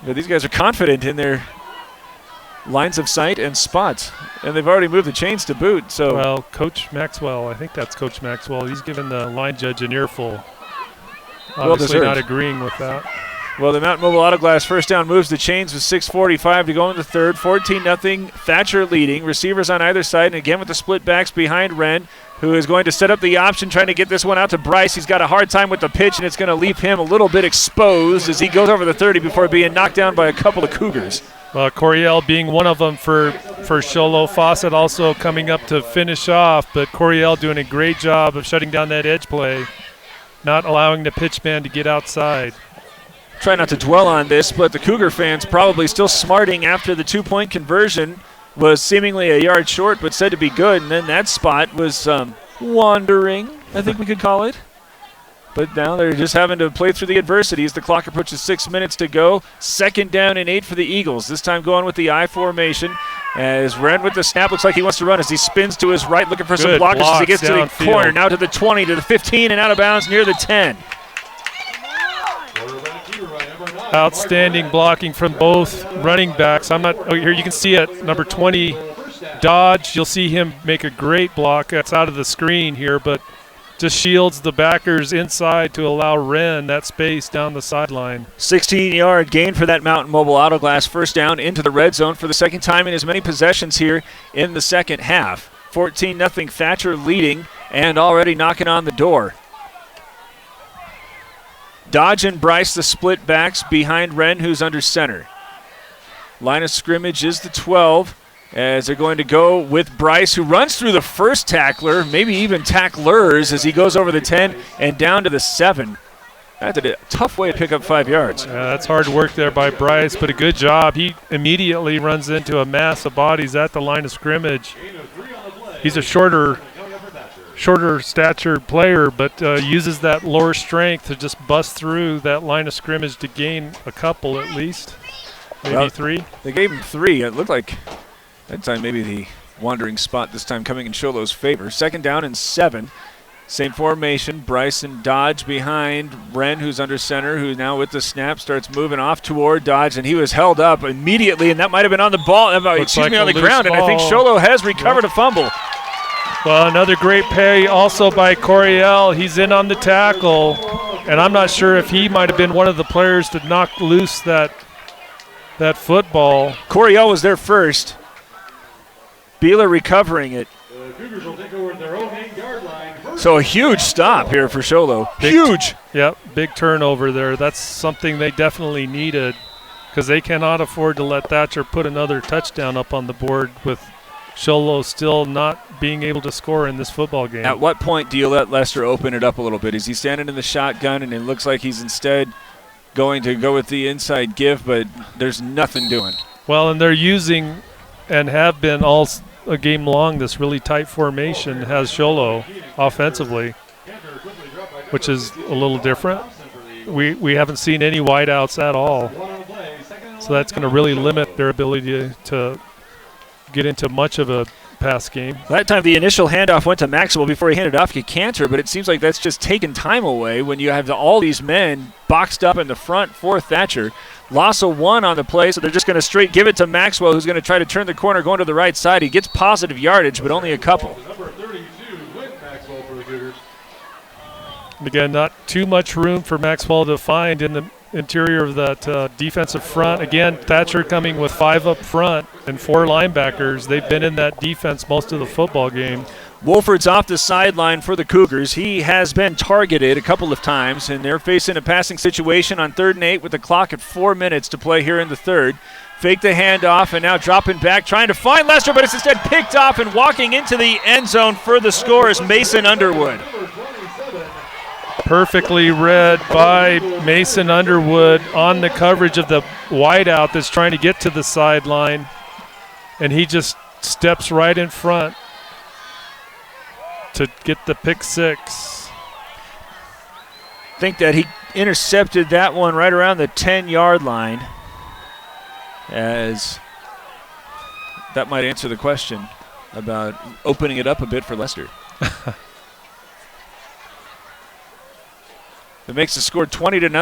But these guys are confident in their lines of sight and spots, and they've already moved the chains to boot. So, well, Coach Maxwell, I think that's Coach Maxwell. He's given the line judge an earful. Obviously not agreeing with that. Well, the Mountain Mobile Auto Glass first down moves the chains with 6:45 to go in the third. 14-0, Thatcher leading. Receivers on either side, and again with the split backs behind Wren, who is going to set up the option, trying to get this one out to Bryce. He's got a hard time with the pitch, and it's going to leave him a little bit exposed as he goes over the 30 before being knocked down by a couple of Cougars. Well, Coryell being one of them for Sholo. Fawcett also coming up to finish off, but Coryell doing a great job of shutting down that edge play, not allowing the pitch man to get outside. Try not to dwell on this, but the Cougar fans probably still smarting after the two-point conversion was seemingly a yard short, but said to be good. And then that spot was wandering, I think we could call it. But now they're just having to play through the adversities. The clock approaches 6 minutes to go. 2nd down and 8 for the Eagles. This time going with the I formation. As Wren with the snap looks like he wants to run as he spins to his right, looking for some blockers as he gets to the corner. Now to the 20, to the 15, and out of bounds near the 10. Outstanding blocking from both running backs. Here you can see it, number 20, Dodge. You'll see him make a great block. That's out of the screen here, but just shields the backers inside to allow Wren that space down the sideline. 16-yard gain for that Mountain Mobile Auto Glass first down into the red zone for the second time in as many possessions here in the second half. 14-0 Thatcher leading and already knocking on the door. Dodge and Bryce, the split backs behind Wren, who's under center. Line of scrimmage is the 12, as they're going to go with Bryce, who runs through the first tackler, maybe even tacklers, as he goes over the 10 and down to the 7. That's a tough way to pick up 5 yards. Yeah, that's hard work there by Bryce, but a good job. He immediately runs into a mass of bodies at the line of scrimmage. He's a shorter stature player, but uses that lower strength to just bust through that line of scrimmage to gain a couple at least, maybe 3. They gave him 3. It looked like that time maybe the wandering spot this time coming in Sholo's favor. 2nd down and 7. Same formation. Bryce and Dodge behind Wren, who's under center, who now with the snap starts moving off toward Dodge, and he was held up immediately, and that might have been on the ball. On the ground, and I think Sholo has recovered a fumble. Well, another great play also by Coryell. He's in on the tackle, and I'm not sure if he might have been one of the players to knock loose that football. Coryell was there first. Beeler recovering it. The Cougars will take over their own 8-yard line. So a huge stop here for Sholo. Huge. Yep, big turnover there. That's something they definitely needed because they cannot afford to let Thatcher put another touchdown up on the board with Sholo still not being able to score in this football game. At what point do you let Lester open it up a little bit? Is he standing in the shotgun, and it looks like he's instead going to go with the inside give, but there's nothing doing? Well, and they're using and have been all a game long this really tight formation has Sholo offensively, which is a little different. We haven't seen any wideouts at all. So that's going to really limit their ability to get into much of a pass game. That time the initial handoff went to Maxwell before he handed off to Cantor, but it seems like that's just taking time away when you have all these men boxed up in the front for Thatcher. Loss of 1 on the play, so they're just going to straight give it to Maxwell, who's going to try to turn the corner going to the right side. He gets positive yardage, but only a couple. Number 32 with Maxwell for the Cougars. Again, not too much room for Maxwell to find in interior of that defensive front. Again, Thatcher coming with 5 up front and 4 linebackers. They've been in that defense most of the football game. Wolford's off the sideline for the Cougars. He has been targeted a couple of times, and they're facing a passing situation on 3rd and 8 with the clock at 4 minutes to play here in the 3rd. Fake the handoff, and now dropping back, trying to find Lester, but it's instead picked off, and walking into the end zone for the score is Mason Underwood. Perfectly read by Mason Underwood on the coverage of the wideout that's trying to get to the sideline, and he just steps right in front to get the pick 6. Think that he intercepted that one right around the 10-yard line, as that might answer the question about opening it up a bit for Lester. It makes the score 20-0